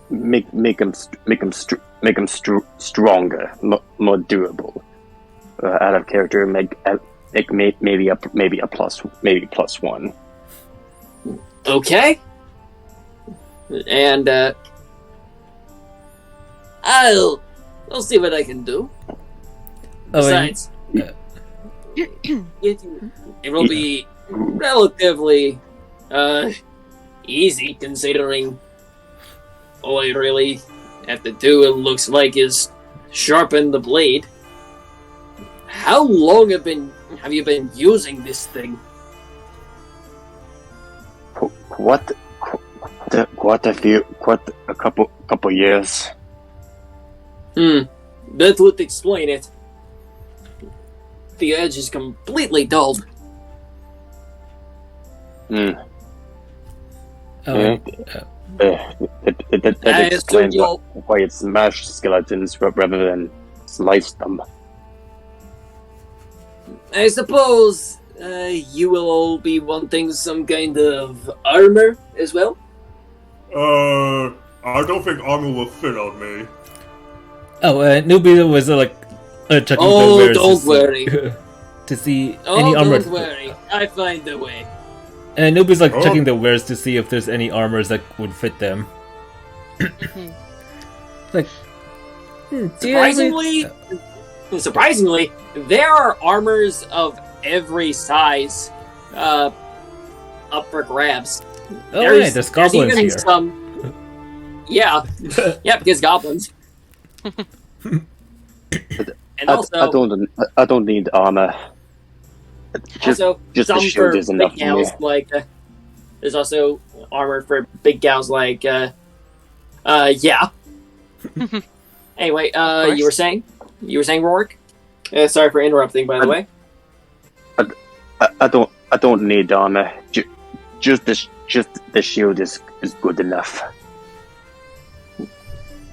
make them stronger, more durable. Out of character, make maybe a +1. Okay. And I'll see what I can do. Besides, it will be relatively easy considering all I really have to do, it looks like, is sharpen the blade. How long have you been using this thing? Quite a couple years. That would explain it. The edge is completely dulled. That explains why it smashed skeletons rather than sliced them. I suppose you will all be wanting some kind of armor as well? I don't think armor will fit on me. Newbie was checking the wares. Don't worry. To see any armor. Don't worry. I find a way. And Newbie's checking the wares to see if there's any armors that would fit them. Surprisingly, there are armors of every size up for grabs. There's goblins even here. Some, yeah, because goblins. And also, I don't need armor. Just some the shield is enough big for me. gals, there's also armor for big gals yeah. Anyway, you were saying, Rorik? Sorry for interrupting, by the way. I don't need armor. Just the shield is good enough.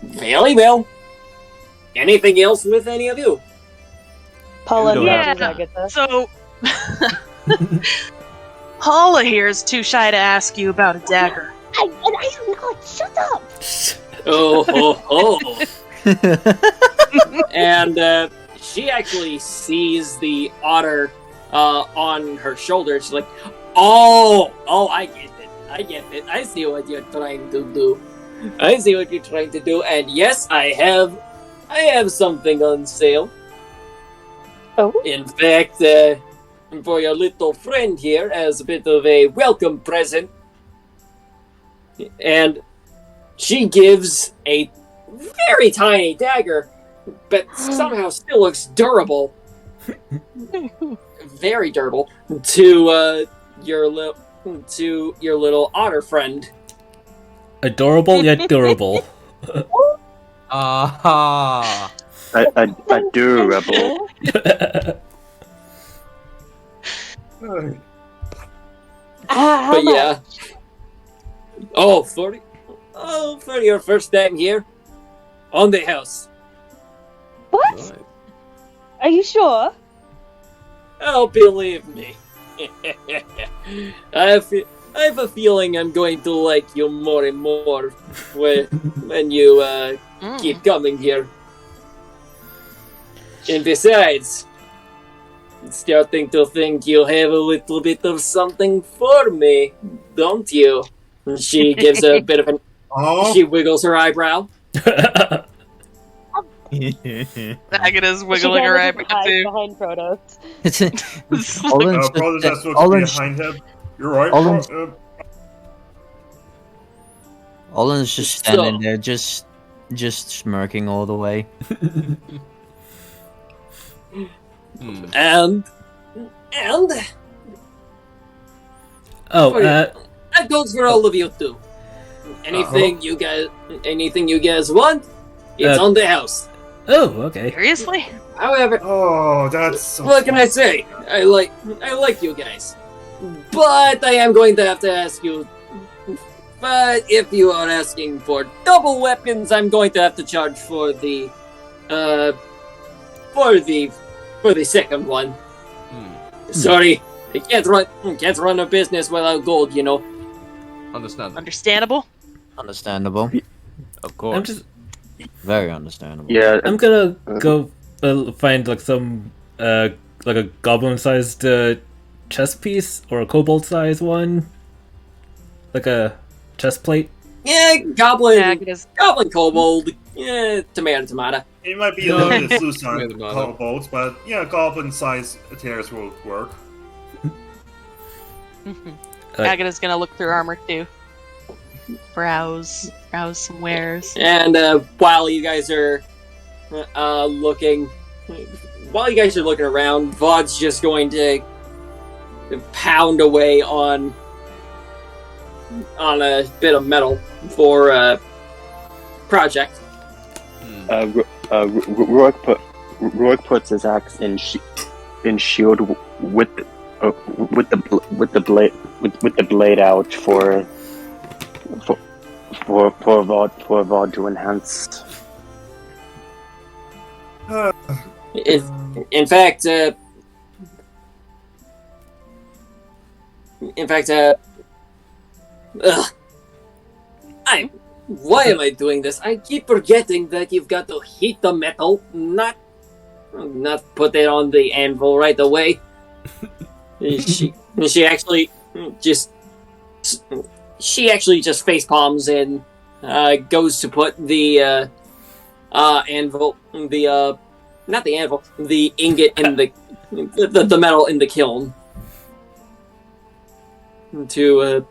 Very well. Anything else with any of you? Paula, Yeah. Agata. So, Paula here is too shy to ask you about a dagger. I am not. Shut up. Oh. And she actually sees the otter on her shoulder. She's like, oh, I get it. I see what you're trying to do. And yes, I have something on sale. Oh? In fact, for your little friend here, as a bit of a welcome present. And she gives a very tiny dagger, but somehow still looks durable. Very durable to your little otter friend. Adorable yet durable. Aha! Adorable. How But much? yeah. For your first time here, on the house. What? Are you sure? Oh, believe me. I have a feeling I'm going to like you more and more when you keep coming here. And besides, I'm starting to think you have a little bit of something for me, don't you? And she gives a bit of an... She wiggles her eyebrow. Agata's wiggling her eyebrow too. Behind Prodos. Prodos has to be behind him. You're right, Olin's just standing there, just smirking all the way. And that goes for all of you too. Anything you guys want, it's on the house. Oh, okay. Seriously? However, that's so what can I say? I like you guys, but I am going to have to ask you. But if you are asking for double weapons, I'm going to have to charge for the second one. Sorry, You can't run a business without gold, you know. Understandable. Understandable. Of course. I'm just Very understandable. Yeah, I'm gonna go find like some like a goblin-sized chest piece or a kobold-sized one, like a chest plate. Yeah, goblin Agata's kobold. Yeah, tomato. It might be a No, little bit loose on tomato, tomato. kobolds, but yeah, goblin-sized tears will work. Agata's gonna look through armor too. Browse some wares. And while you guys are looking around, Vod's just going to pound away on a bit of metal for project. Rorik puts his axe in shield with the blade out for Vod to enhance. In fact, why am I doing this? I keep forgetting that you've got to heat the metal, not put it on the anvil right away. She actually just face palms and goes to put the anvil, not the anvil, the ingot in the metal in the kiln to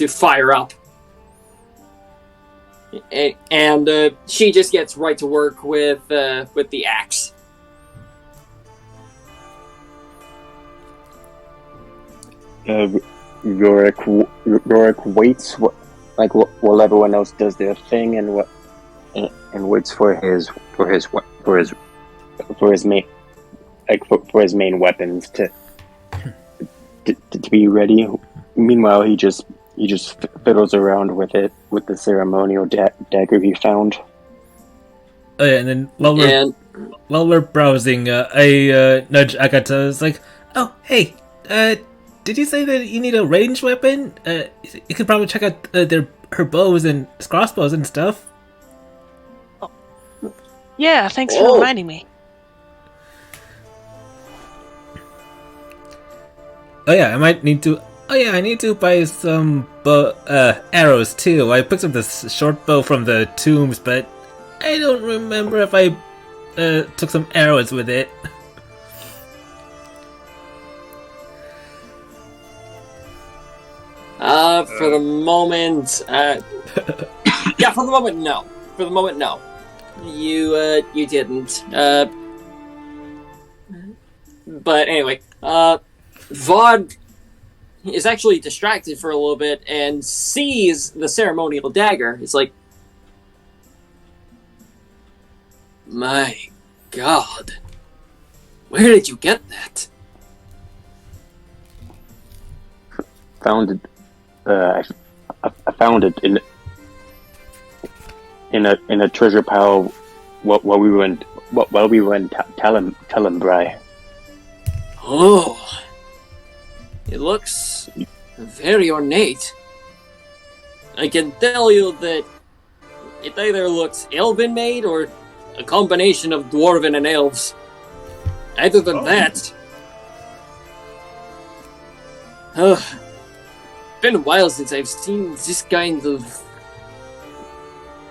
fire up. And she just gets right to work with the axe. Rorik waits while everyone else does their thing and waits for his main weapons to be ready. Meanwhile, he just fiddles around with it with the ceremonial dagger he found. Oh yeah, and then while we're browsing, I nudge Agata. It's like, oh hey, did you say that you need a ranged weapon? You could probably check out her bows and crossbows and stuff. Yeah, thanks for reminding me. Oh yeah, I need to buy some arrows too. I picked up this short bow from the tombs, but I don't remember if I took some arrows with it. For the moment, yeah, for the moment, no. For the moment, no. You didn't. But anyway, Vod is actually distracted for a little bit and sees the ceremonial dagger. It's like, my God, where did you get that? Found it. I found it in a treasure pile while we were in Talembrai. Oh, it looks very ornate. I can tell you that it either looks elven made or a combination of dwarven and elves. Other than that, been a while since I've seen this kind of,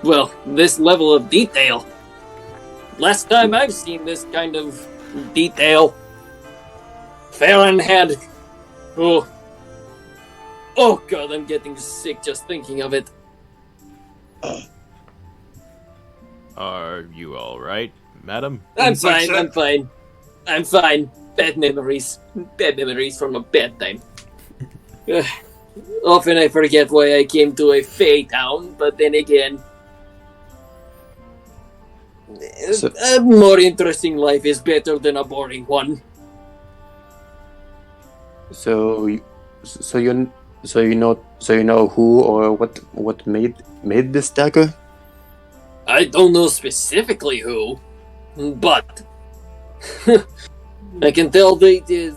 well, this level of detail. Last time I've seen this kind of detail, Farron had, oh God, I'm getting sick just thinking of it. Are you alright, madam? I'm fine. Bad memories from a bad time. Often I forget why I came to a Fae town, but then again, a more interesting life is better than a boring one. So you know who or what made this dagger? I don't know specifically who, but I can tell they did.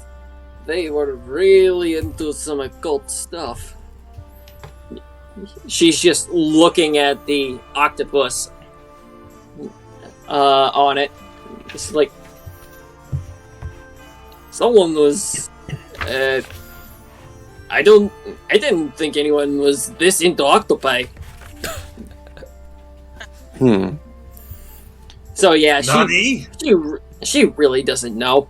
they were really into some occult stuff. She's just looking at the octopus on it. It's like someone was. I didn't think anyone was this into octopi. So yeah, she really doesn't know.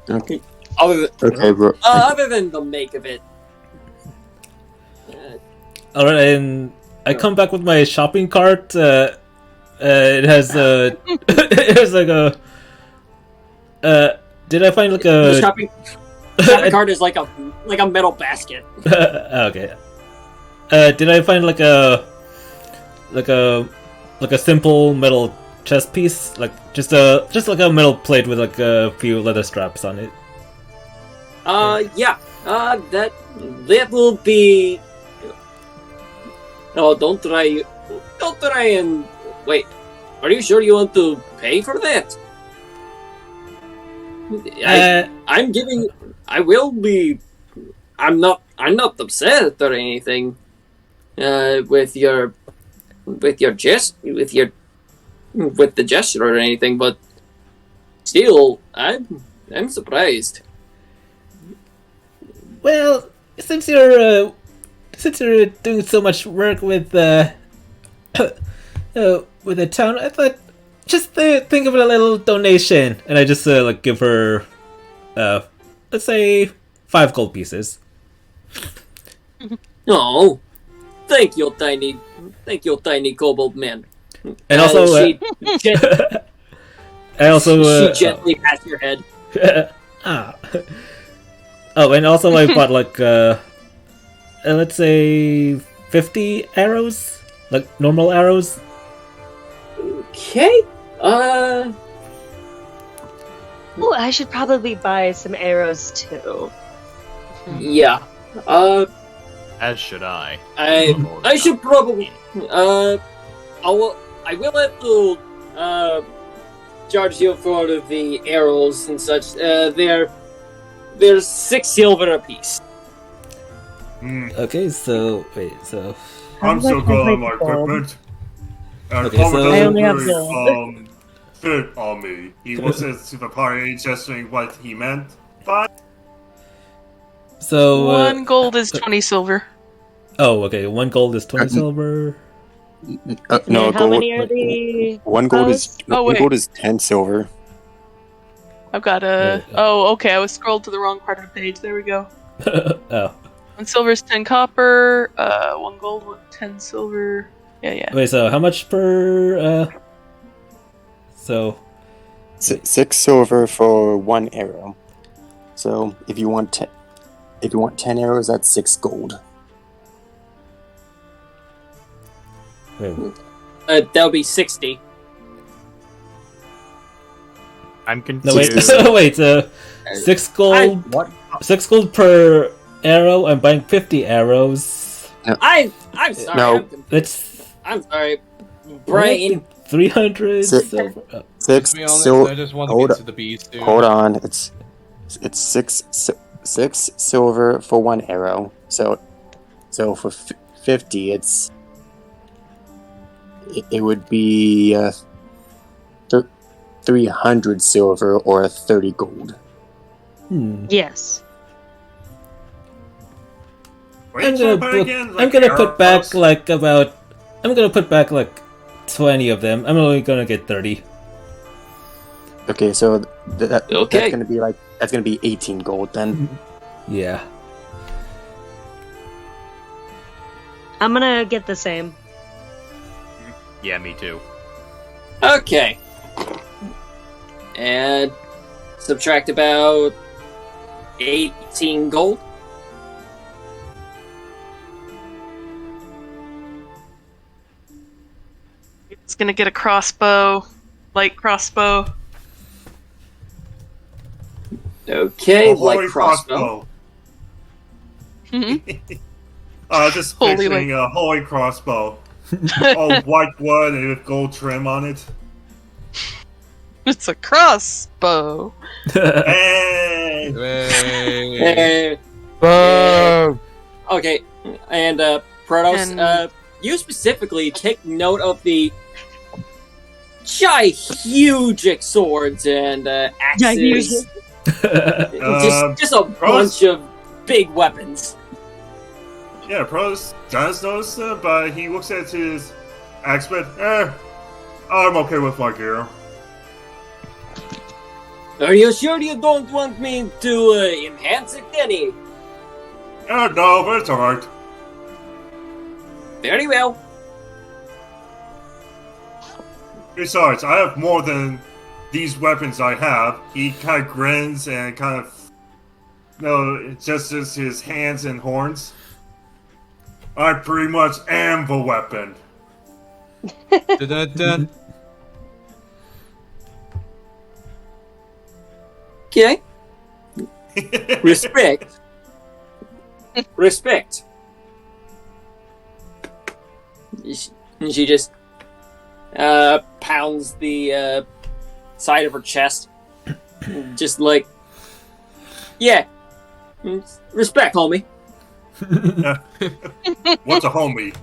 Okay. Other than the make of it. Alright, and I come back with my shopping cart. It has it has like a. Did I find like a The shopping cart is like a metal basket. Okay. Did I find like a simple metal chest piece, like just like a metal plate with like a few leather straps on it? Yeah. That will be. Oh, don't try and wait. Are you sure you want to pay for that? I'm giving. I will be. I'm not upset or anything. With the gesture or anything, but still, I'm surprised. Well, since you're doing so much work with the town, I thought just think of a little donation, and I just like give her, let's say 5 gold pieces. Oh, thank you, tiny kobold man. And also, she gently pats your head. Oh, and also I bought like let's say 50 arrows, like normal arrows. Okay. Oh, I should probably buy some arrows too. Yeah. As should I. I should probably. I will have to charge you for the arrows and such. They're 6 silver apiece. Okay, so wait, so I'm so good on my equipment. And Okay, so- I only have gold. fit on me. He wasn't to the party gesturing what he meant. But so 1 gold is 20 silver. oh, okay, 1 gold is 20 silver. No, And how many are the one gold is Oh, one wait. gold is 10 silver. I've got a. Oh, okay. I was scrolled to the wrong part of the page. There we go. Oh, 1 silver is 10 copper. 1 gold, 10 silver. Yeah. wait, so how much per? So 6 silver for 1 arrow. So if you want 10 arrows, that's 6 gold. wait, That would be 60. I'm no confused. wait, wait, 6 gold. What? 6 gold per arrow. I'm buying 50 arrows. I'm sorry. No. I'm sorry. Brain. 300 Six. silver. Oh. 6 To be honest, silver. I just want to hold get on. to the bees too. Hold on, it's 6 silver for 1 arrow. So for 50, it would be 300 silver or 30 gold. Yes. I'm gonna put back like 20 of them. I'm only gonna get 30. Okay, so Okay. that's gonna be 18 gold then. Yeah. I'm gonna get the same. Yeah, me too. Okay. And subtract about 18 gold. It's gonna get a crossbow. Light crossbow. Okay, a holy like crossbow. Just Holy picturing a holy crossbow. All white wood and with gold trim on it. It's a crossbow. Hey! Hey. Okay, and Prodos, you specifically take note of the gigantic swords and axes. just a bunch of big weapons. Yeah, Prodos does notice that, but he looks at his axe, but I'm okay with my gear. Are you sure you don't want me to enhance it any? No, but it's alright. Very well. Besides, I have more than these weapons I have. He kind of grins and kind of, adjusts his hands and horns. I pretty much am the weapon. Dun-dun-dun. Okay. Respect. Respect. She just pounds the side of her chest. Just like, yeah. Respect, homie. What's a homie?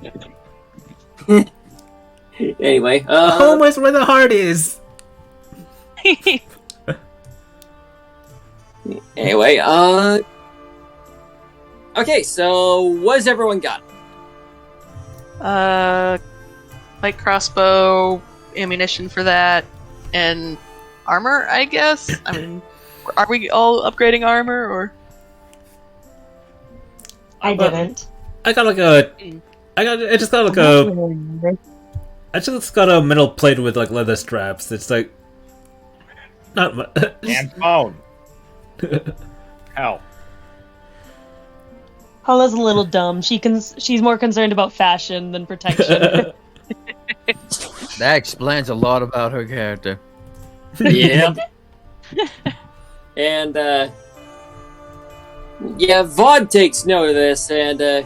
Anyway, Home is where the heart is. Anyway, okay, so what has everyone got? Light crossbow, ammunition for that, and armor, I guess? I mean, are we all upgrading armor, or? I didn't. I got like a. I just got like a. I just got a metal plate with like leather straps. It's like. Not much. And phone. Hell. Paula's a little dumb. She's more concerned about fashion than protection. That explains a lot about her character. Yeah. And, yeah, Vaughn takes note of this and,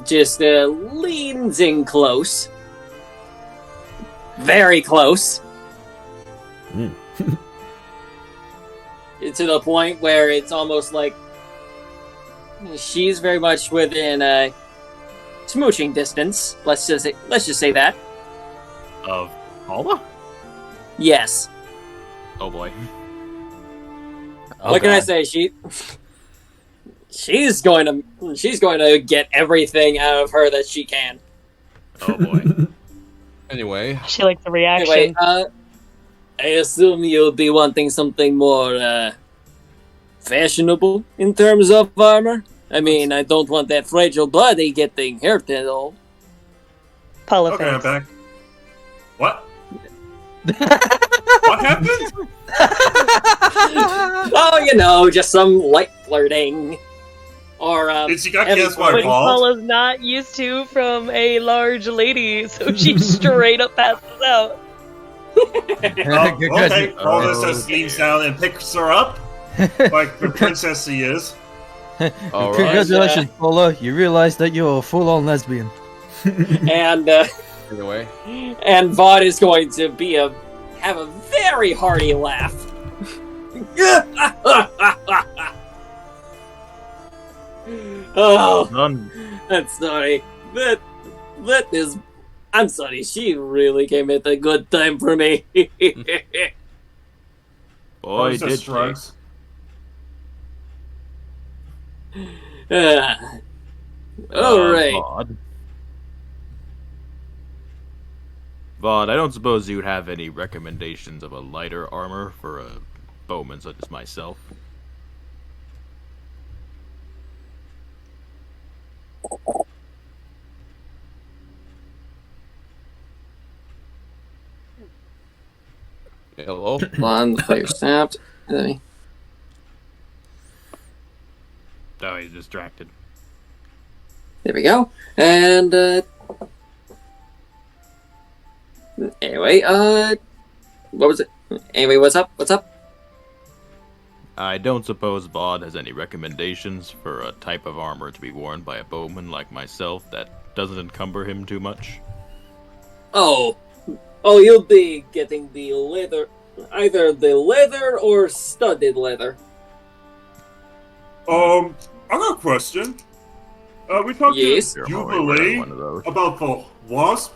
just, leans in close. Very close. To the point where it's almost like she's very much within, smooching distance. Let's just say that. Of Paula? Yes. Oh boy. What can I say? She's going to get everything out of her that she can. Oh boy. Anyway, She likes the reaction. Anyway, I assume you'll be wanting something more fashionable in terms of armor. I mean, I don't want that fragile body getting hurt at all. Paula Okay, I'm thinks. back. What? What happened? Oh, just some light flirting. Or, Did she got having kissed by What balls? Paula's not used to from a large lady, so she straight up passes out. Okay, Paula just leans down and picks her up, like the princess she is. alright. Congratulations, Paula. You realize that you're a full-on lesbian. and, Anyway, and Vaughn is going to have a very hearty laugh. Oh, None. that's sorry. That is. I'm sorry. She really came at a good time for me. Boy, Just did she. shrugs. All right. Vaughn, I don't suppose you'd have any recommendations of a lighter armor for a bowman such as myself. hello. One player snapped. Oh, he's distracted. There we go. And anyway, what was it? Anyway, what's up? What's up? I don't suppose Vaughn has any recommendations for a type of armor to be worn by a bowman like myself that doesn't encumber him too much. Oh, you'll be getting the either the leather or studded leather. I got a question. We talked Yes. to You're already wearing Jubilee one of those. about the wasp.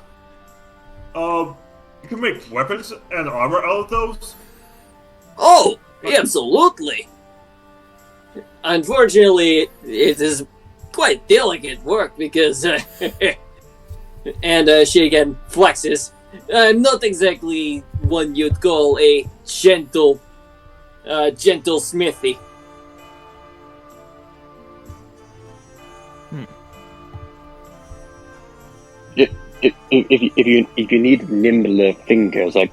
You can make weapons and armor out of those? Oh, absolutely. Unfortunately, it is quite delicate work because, and she again flexes. I'm not exactly one you'd call a gentle smithy. If you need nimbler fingers, I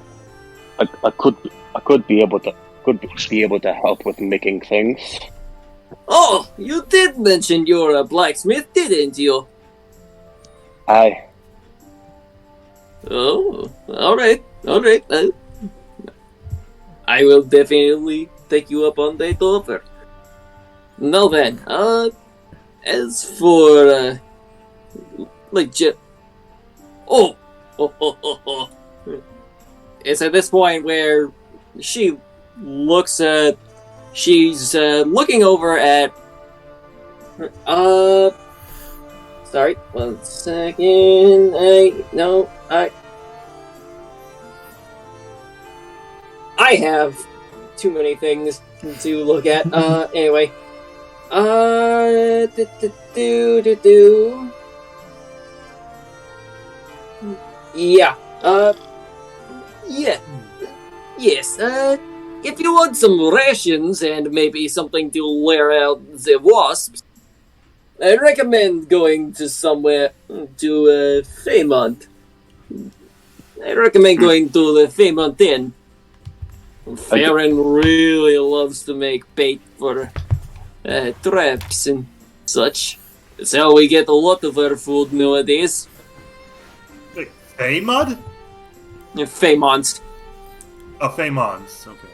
could be able to help with making things. Oh, you did mention you're a blacksmith, didn't you? Aye. Oh, all right. I will definitely take you up on that offer. Now then, as for it's at this point where she's looking over at sorry, 1 second. I have too many things to look at. Anyway. Yeah. Yes. If you want some rations and maybe something to lure out the wasps, I recommend going to somewhere to Faemont. I recommend going to the Faemont Inn. Farron really loves to make bait for traps and such. That's how we get a lot of our food nowadays. Like, Faemud? Faemont. Oh, Faemons, okay.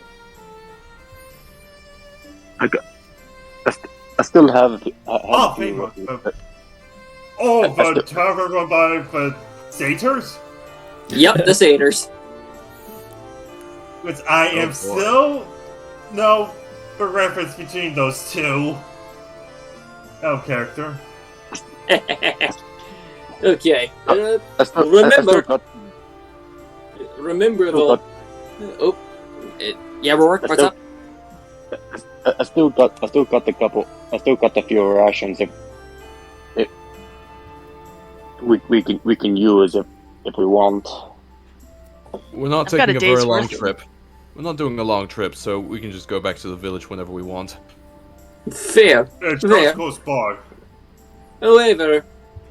I still have. Oh, Faemon. Oh, the tavern by the satyrs? Yep, the satyrs. Which I am still no reference between those two. Oh, character. Okay. Remember though. Oh, yeah, Rorik, what's up? I still got a few rations if we can use if we want. We're not I've got taking a a very day's long worth. trip. We're not doing a long trip, so we can just go back to the village whenever we want. Fair. It's Fair. just close by. However,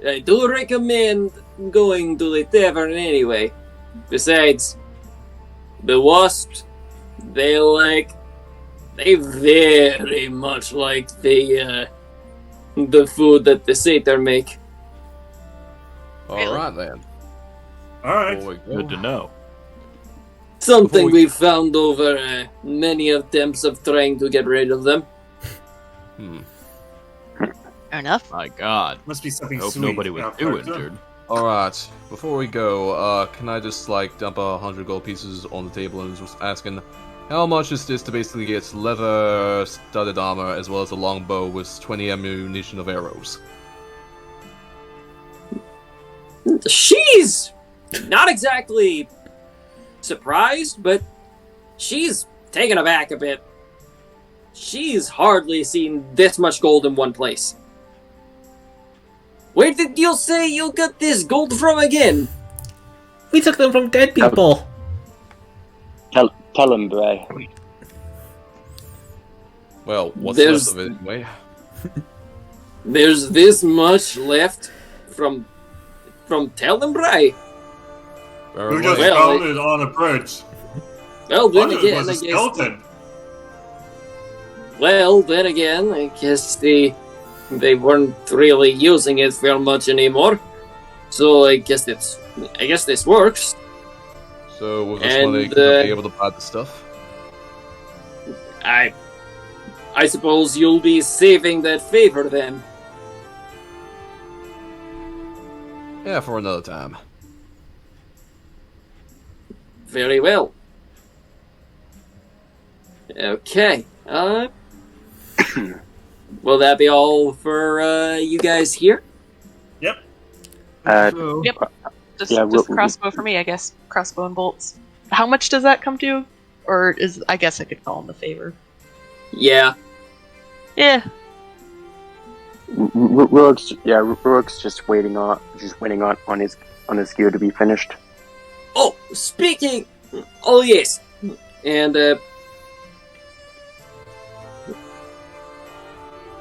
I do recommend going to the tavern anyway. Besides, the wasps, they very much like the food that the satyr make. Alright then. Alright. Before we go- Good to know. Something Before we- we've found over many attempts of trying to get rid of them. Fair enough. My God. Must be I something hope sweet. nobody was now, too character. injured. Alright, before we go, can I just, dump 100 gold pieces on the table and just asking, how much is this to basically get leather studded armor as well as a longbow with 20 ammunition of arrows? She's not exactly surprised, but she's taken aback a bit. She's hardly seen this much gold in one place. Where did you say you got this gold from again? We took them from dead people. Tell him, Bray. Well, what's There's- left of it anyway? There's this much left from Tellenbray. Very We just well. Well, found it on a bridge. Well, then Under it again, was a I guess. skeleton. Well, then again, I guess they weren't really using it for much anymore. So I guess this works. So with this And, money, can we be able to buy the stuff? I suppose you'll be saving that favor then. Yeah, for another time. Very well. Okay. Will that be all for you guys here? Yep. Yep. Just, Yeah, just crossbow for me, I guess. Crossbow and bolts. How much does that come to? Or is I guess I could call him a favor. Yeah. Yeah. Rorik's just waiting on his gear to be finished. Oh, speaking. Oh yes. And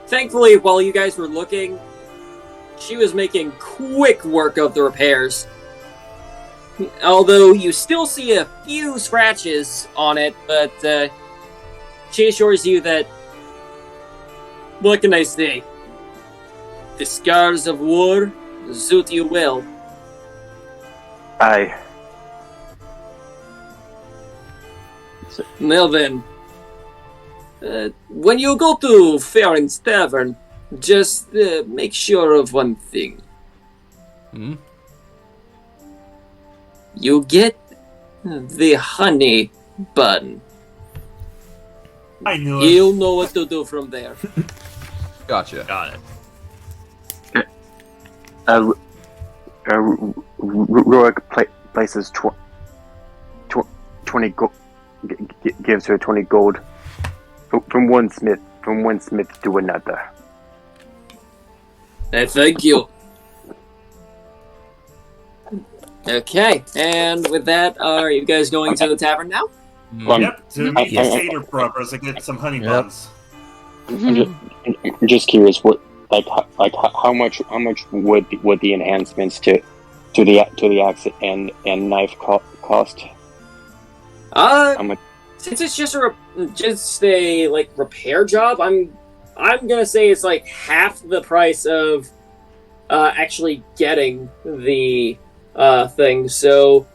thankfully, while you guys were looking, she was making quick work of the repairs. Although you still see a few scratches on it, but she assures you that, what can I say? The scars of war suit you well. Aye. Well then, when you go to Farron's Tavern, just make sure of one thing. Hmm? You get the honey bun. I knew it. You'll know what to do from there. Gotcha. Got it. Rorik places 20 gold, gives her 20 gold from one smith to another. Thank you. Okay, and with that, are you guys going to the tavern now? Yep, to meet the Satyr brothers and get some honey buns. I'm just curious, what how much would the enhancements to the axe and knife cost? How much? Since it's just a repair job, I'm gonna say it's like half the price of actually getting the thing. So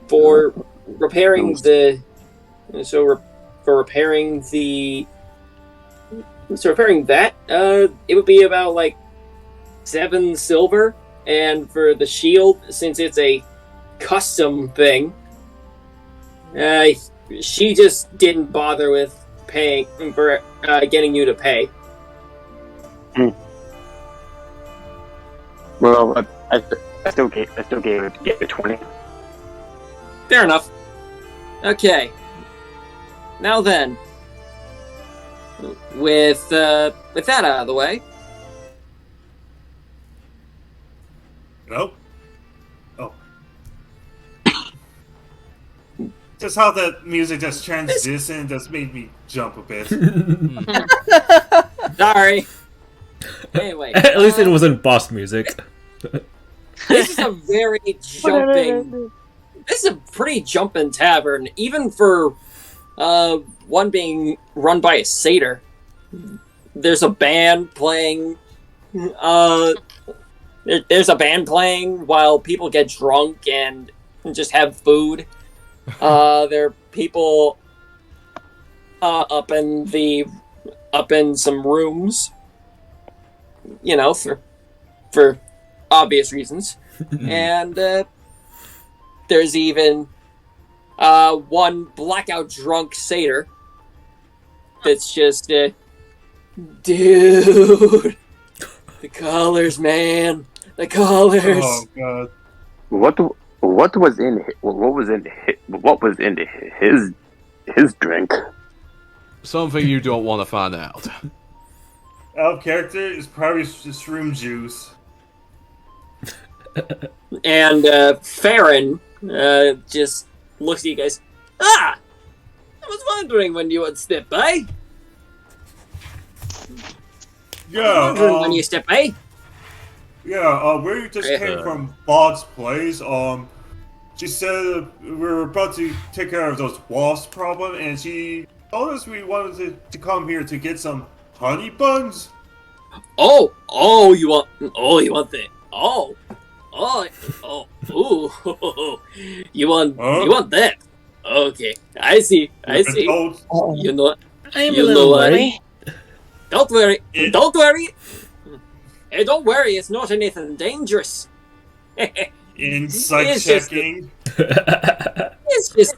for repairing that, it would be about like 7 silver, and for the shield, since it's a custom thing, she just didn't bother with paying for getting you to pay. Well, I still gave it 20. Fair enough. Okay. Now then, with that out of the way. No? Oh. Just how the music just transitioned just made me jump a bit. Sorry. Anyway. At least it wasn't boss music. This is a very jumping... This is a pretty jumping tavern, even for one being run by a satyr. There's a band playing... There's a band playing while people get drunk and just have food. There are people up in some rooms, you know, for obvious reasons. And there's even one blackout drunk satyr that's just dude, the colors, man, the colors. Oh god. What was in his drink? Something you don't want to find out. Our character is probably just room juice. And Farron just looks at you guys. I was wondering when you would step by. Yeah, When you step by. yeah, we just came from Bod's place. She said we were about to take care of those wasp problem, and she told us we wanted to come here to get some honey buns. You want that? You want that? Okay, I see. You know, I'm you a know little what? worried. Don't worry. Hey, don't worry. It's not anything dangerous. Insight It's just checking. It's just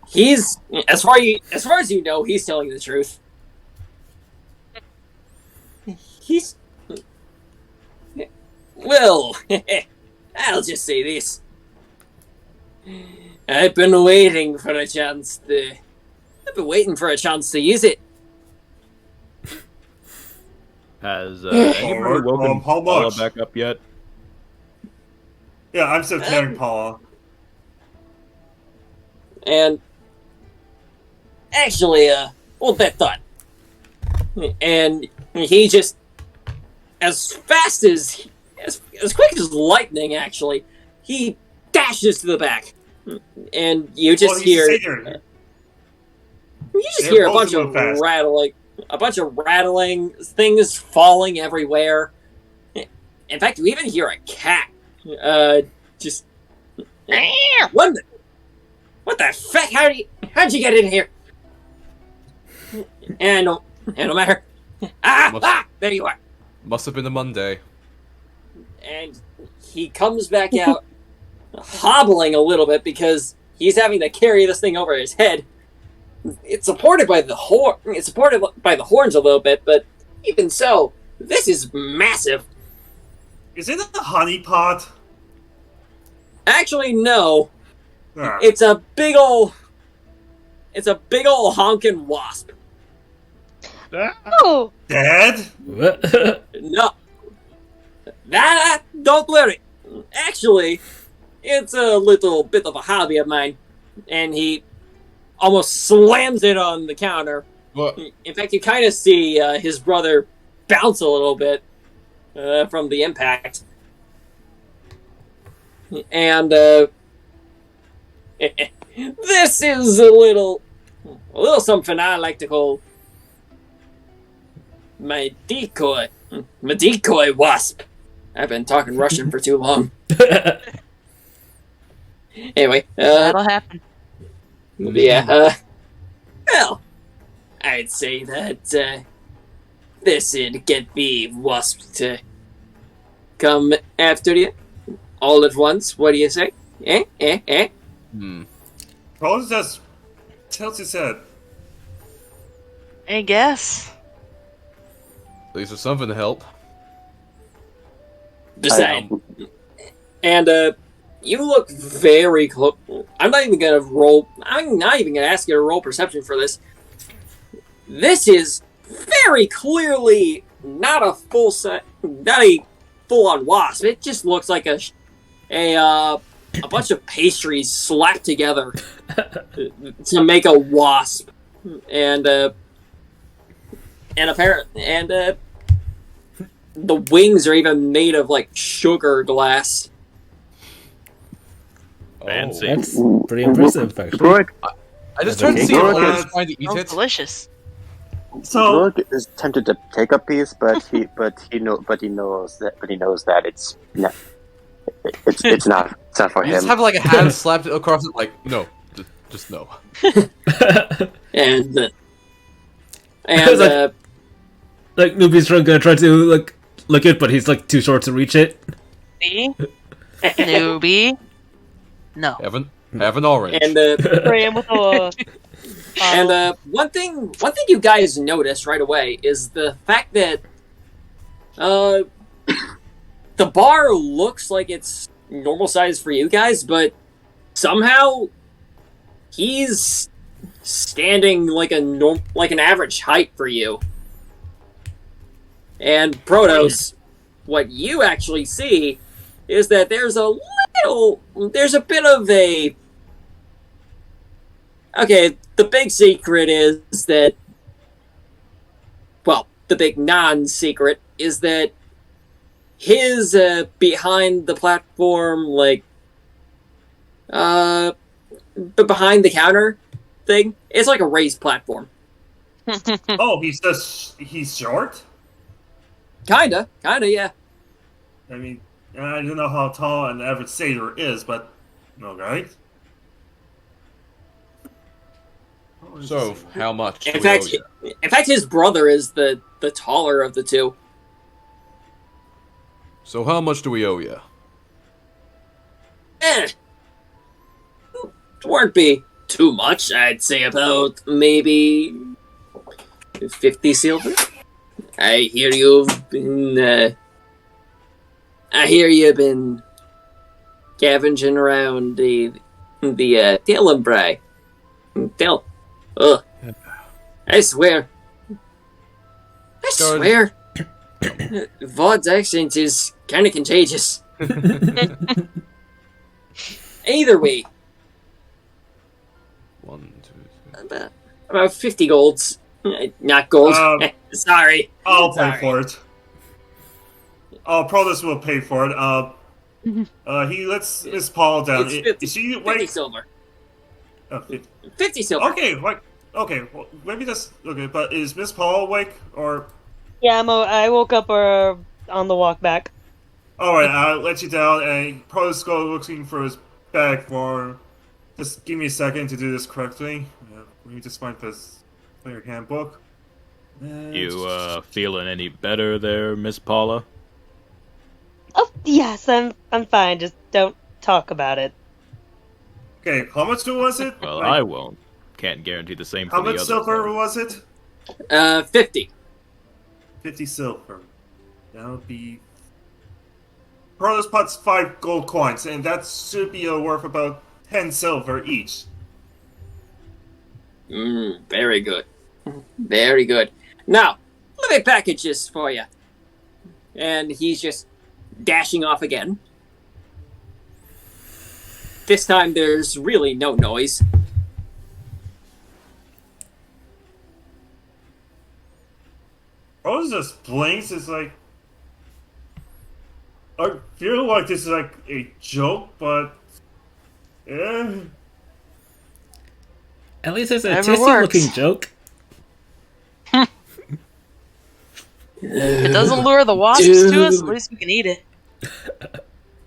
He's as far as you know, he's telling the truth. He's well. I'll just say this: I've been waiting for a chance to. I've been waiting for a chance to use it. Has anybody woken how Paula much? back up yet? Yeah, I'm still carrying Paula. And actually, hold that thought. And he just, as quick as lightning, actually, he dashes to the back, and you just hear, a bunch of rattling, things falling everywhere. In fact, you even hear a cat, just what the fuck? How'd you get in here? And no matter. There you are. Must have been a Monday. And he comes back out, hobbling a little bit because he's having to carry this thing over his head. It's supported by the horns a little bit, but even so, this is massive. Is it a honey pot? Actually, no. Ah. It's a big ol' honkin' wasp. Oh! Dead? No. Don't worry. Actually, it's a little bit of a hobby of mine. And he almost slams it on the counter. What? In fact, you kind of see his brother bounce a little bit from the impact. And this is a little something I like to call my decoy wasp. I've been talking Russian for too long. Anyway, That'll happen. yeah, well, I'd say that this'd get the wasp to come after you all at once. What do you say? Prodos just tilts his head. I guess. At least there's something to help. Decide. And you look very close. I'm not even gonna ask you to roll perception for this. This is very clearly not a full-on wasp. It just looks like a bunch of pastries slapped together to make a wasp, and the wings are even made of like sugar glass. Fancy. That's pretty impressive, actually. Rorik, I just tried to see if Rorik I is- was trying to eat Smells it. delicious. So Rorik is tempted to take a piece, but he knows that it's not for You just him. have like a hand slapped across it, like, no. Just no. And Like Noobie's gonna try to look it, but he's like too short to reach it. See? Newbie. No. Have an orange. and Spray him with a. one thing you guys notice right away is the fact that the bar looks like it's normal size for you guys, but somehow he's standing like an average height for you. And Prodos, what you actually see is that there's a bit of a... Okay, the big secret is that... Well, the big non-secret is that his behind the platform, behind the counter thing, it's like a raised platform. oh, he's short? Kinda, yeah. I mean, I don't know how tall an average satyr is, but alright. So, how much do In we owe fact, you? his brother is the taller of the two. So how much do we owe you? Weren't be too much. I'd say about maybe 50 silver. I hear you've been scavenging around the Lemondrop. I swear, Vod's accent is kind of contagious. Either way, 1, 2, 3. about 50 golds. Not gold. Sorry. I'll pay for it. Prodos will pay for it. He lets Miss Paula down. It's 50, Is she 50 awake? silver. Oh, 50. 50 silver. Okay, well, maybe that's okay. But is Miss Paula awake or? Yeah, I woke up on the walk back. All right, I'll let you down. And Prodos go looking for his bag for. Just give me a second to do this correctly. Let me just find this player handbook. You feeling any better there, Miss Paula? Oh yes, I'm fine. Just don't talk about it. Okay, how much was it? Well, I won't. Can't guarantee the same for How the much others. silver was it? 50. 50 silver. That would be. Prodos puts 5 gold coins, and that should be worth about 10 silver each. Very good. Very good. Now, let me package this for you. And he's just dashing off again. This time there's really no noise. Prodos just blinks. It's like. I feel like this is like a joke, but. Yeah. At least it's a Never tasty works. looking joke. If it doesn't lure the wasps to us, at least we can eat it.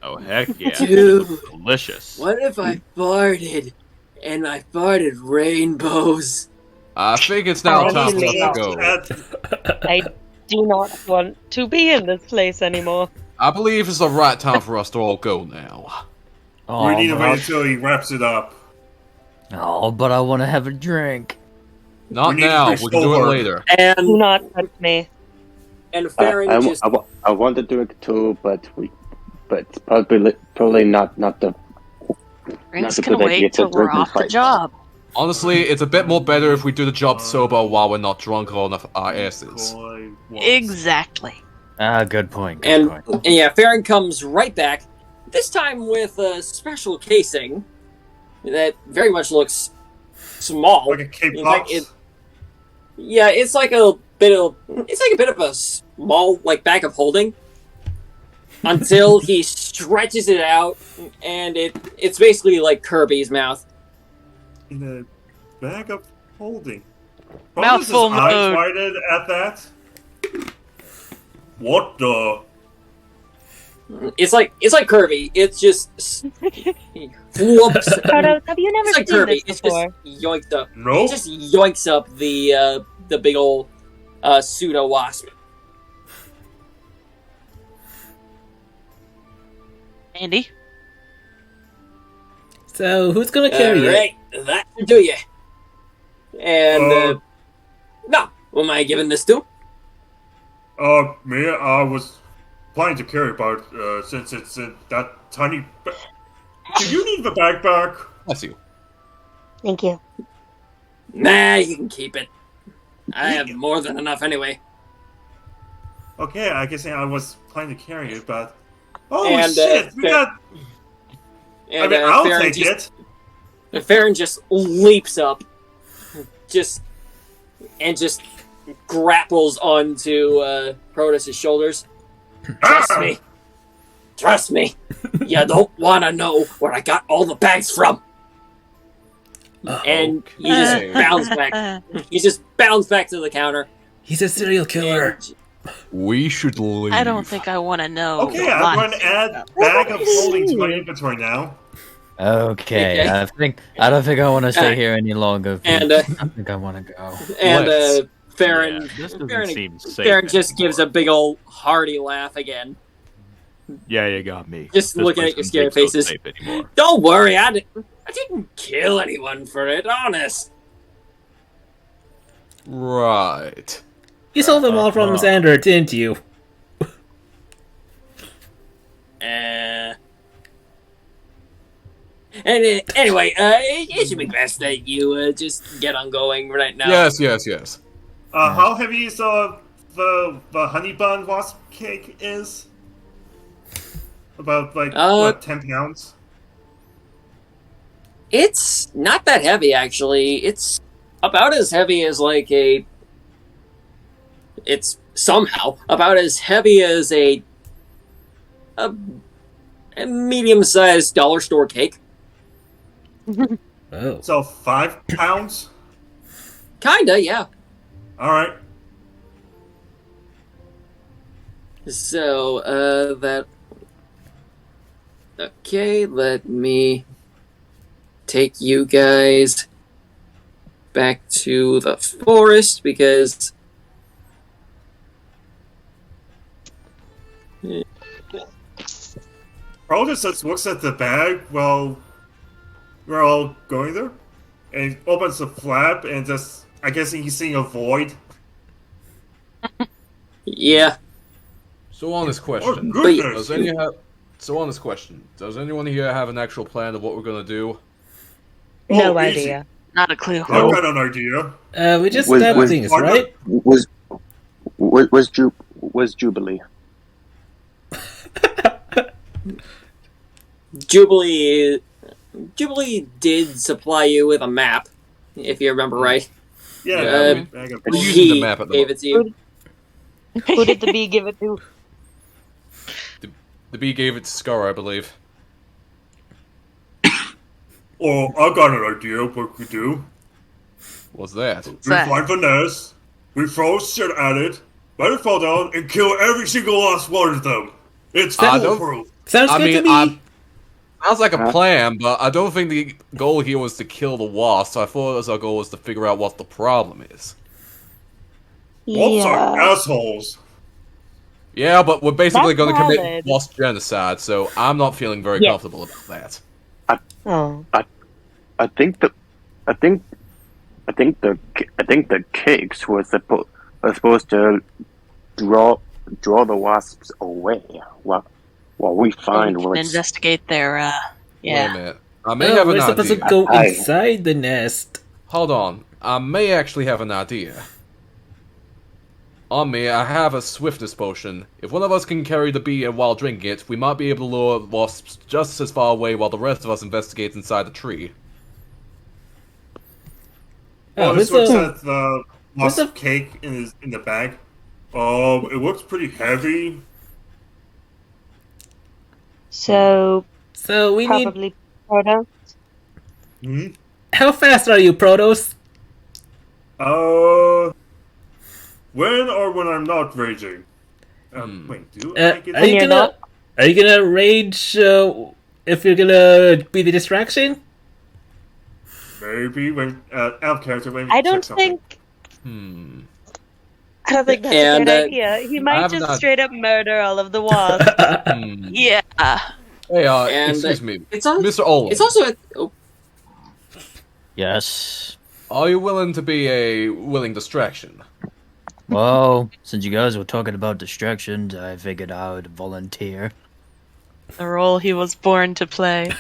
Oh, heck yeah. Dude. Delicious. What if I farted? And I farted rainbows. I think it's now time for us to go. I do not want to be in this place anymore. I believe it's the right time for us to all go now. Oh, We need to but wait I- until he wraps it up. Oh, but I want to have a drink. Not We need now. to We can do it restore. later. Do And not touch me. Farron just I want to do it too, but it's probably not the. Drinks a can good idea wait to till we're drink off the right job. Honestly, it's a bit more better if we do the job sober while we're not drunk on our asses. Exactly. Ah, good point. Good and point. yeah, Farron comes right back. This time with a special casing that very much looks small. Like a K-pop. In fact, it's like a bit of a small bag of holding until he stretches it out, and it's basically like Kirby's mouth. In a bag of holding. Mouthful Prodos' eyes mode. widened at that. What the? It's like Kirby. It's just whoops. Prodos, have you never It's like seen Kirby. this It's before? just yoinked up. Nope. It just yoinks up the big ol' pseudo wasp. Andy? So who's gonna carry it? Right, that should do you. And no, who am I giving this to? Me, I was planning to carry, but since it's that tiny. Do you need the bag back? Bless you. Thank you. Nah, you can keep it. I have more than enough anyway. Okay, I guess I was planning to carry it, but. Oh And, shit! We got. And I'll Farron take it. Farron just leaps up, just grapples onto Prodos' shoulders. Trust me. You don't want to know where I got all the bags from. And he just bounds back. He just bounds back to the counter. He's a serial killer. And We should leave. I don't think I want to know. Okay, the I'm lies. going to add bag of holding to my inventory now. Okay, Okay. I don't think I want to stay here any longer. And, I think I want to go. and Let's- Farron, Yeah, this doesn't Farron, seem safe Farron just gives a anymore. big old hearty laugh again. Yeah, you got me. Just This looking place at your doesn't scary seem so faces. safe anymore. Don't worry, I I didn't kill anyone for it, honest. Right. You sold them all from Xander, didn't you? Anyway, it should be best that you just get on going right now. Yes. How heavy is the honey bun wasp cake is? About like what, 10 pounds? It's not that heavy, actually. It's about as heavy as like a. It's somehow about as heavy as a medium-sized dollar store cake. Oh. So 5 pounds? Kinda, yeah. Alright. So, that... Okay, let me take you guys back to the forest, because... Prodos just looks at the bag while we're all going there, and opens the flap, and just, I guess he's seeing a void. Yeah. So on this Oh, question, goodness! does anyone here have an actual plan of what we're gonna do? No Oh, easy. idea. Not a clue. I've got an idea. We just Was- stabbed was- things, right? Was Jubilee? Jubilee did supply you with a map, if you remember right. Yeah, Yeah, I got we're using the map at the gave moment. it to you. Who did the bee give it to? The bee gave it to Scar, I believe. Oh, I got an idea of what we do. What's that? We that? find the nest, we throw shit at it, let it fall down, and kill every single last one of them. It's I don't- foolproof. Sounds good to me. Sounds like a plan, but I don't think the goal here was to kill the wasp. I thought our goal was to figure out what the problem is. Wasps are assholes. Yeah, but we're basically That's going to commit valid. wasp genocide, so I'm not feeling very Yeah. comfortable about that. Oh. I think the cakes were supposed to draw the wasps away while we find We can what's. investigate their, Wait a yeah. minute. I may have an we're supposed idea. to go Aye. inside the nest. Hold on. I may actually have an idea. On me, I have a swiftness potion. If one of us can carry the bee while drinking it, we might be able to lure wasps just as far away while the rest of us investigate inside the tree. Oh, this who's looks the- at the who's wasp the- cake in the bag. It looks pretty heavy. So, So we need. probably Prodos. Hmm? How fast are you, Prodos? When I'm not raging. Wait, do I get Are you you're gonna? not? Are you gonna rage? If you're gonna be the distraction? Maybe when out of character when I don't think. I don't think that's And, a good idea. He might have just not- straight up murder all of the wasps. Yeah. Hey, And, excuse me. It's on. Mr. Olin, It's also. Yes. are you willing to be a willing distraction? Well, since you guys were talking about distractions, I figured I would volunteer. The role he was born to play.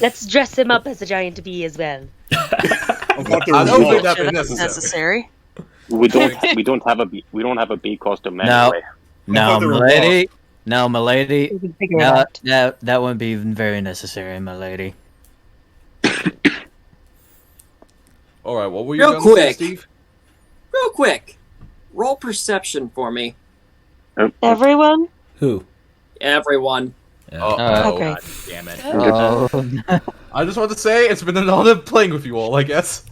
Let's dress him up as a giant bee as well. I thought there I was don't one. think that'd Sure, be that's necessary. necessary. We don't have a bee costume No. anyway. No, thought they were milady. No, milady. We can figure it out. That wouldn't be even very necessary, milady. Alright, what were you Real going to say, quick. Steve? Real quick. Roll perception for me. Everyone? Who? Everyone. Uh-oh. Okay. Damn it. Oh, I just want to say, it's been an honor playing with you all, I guess.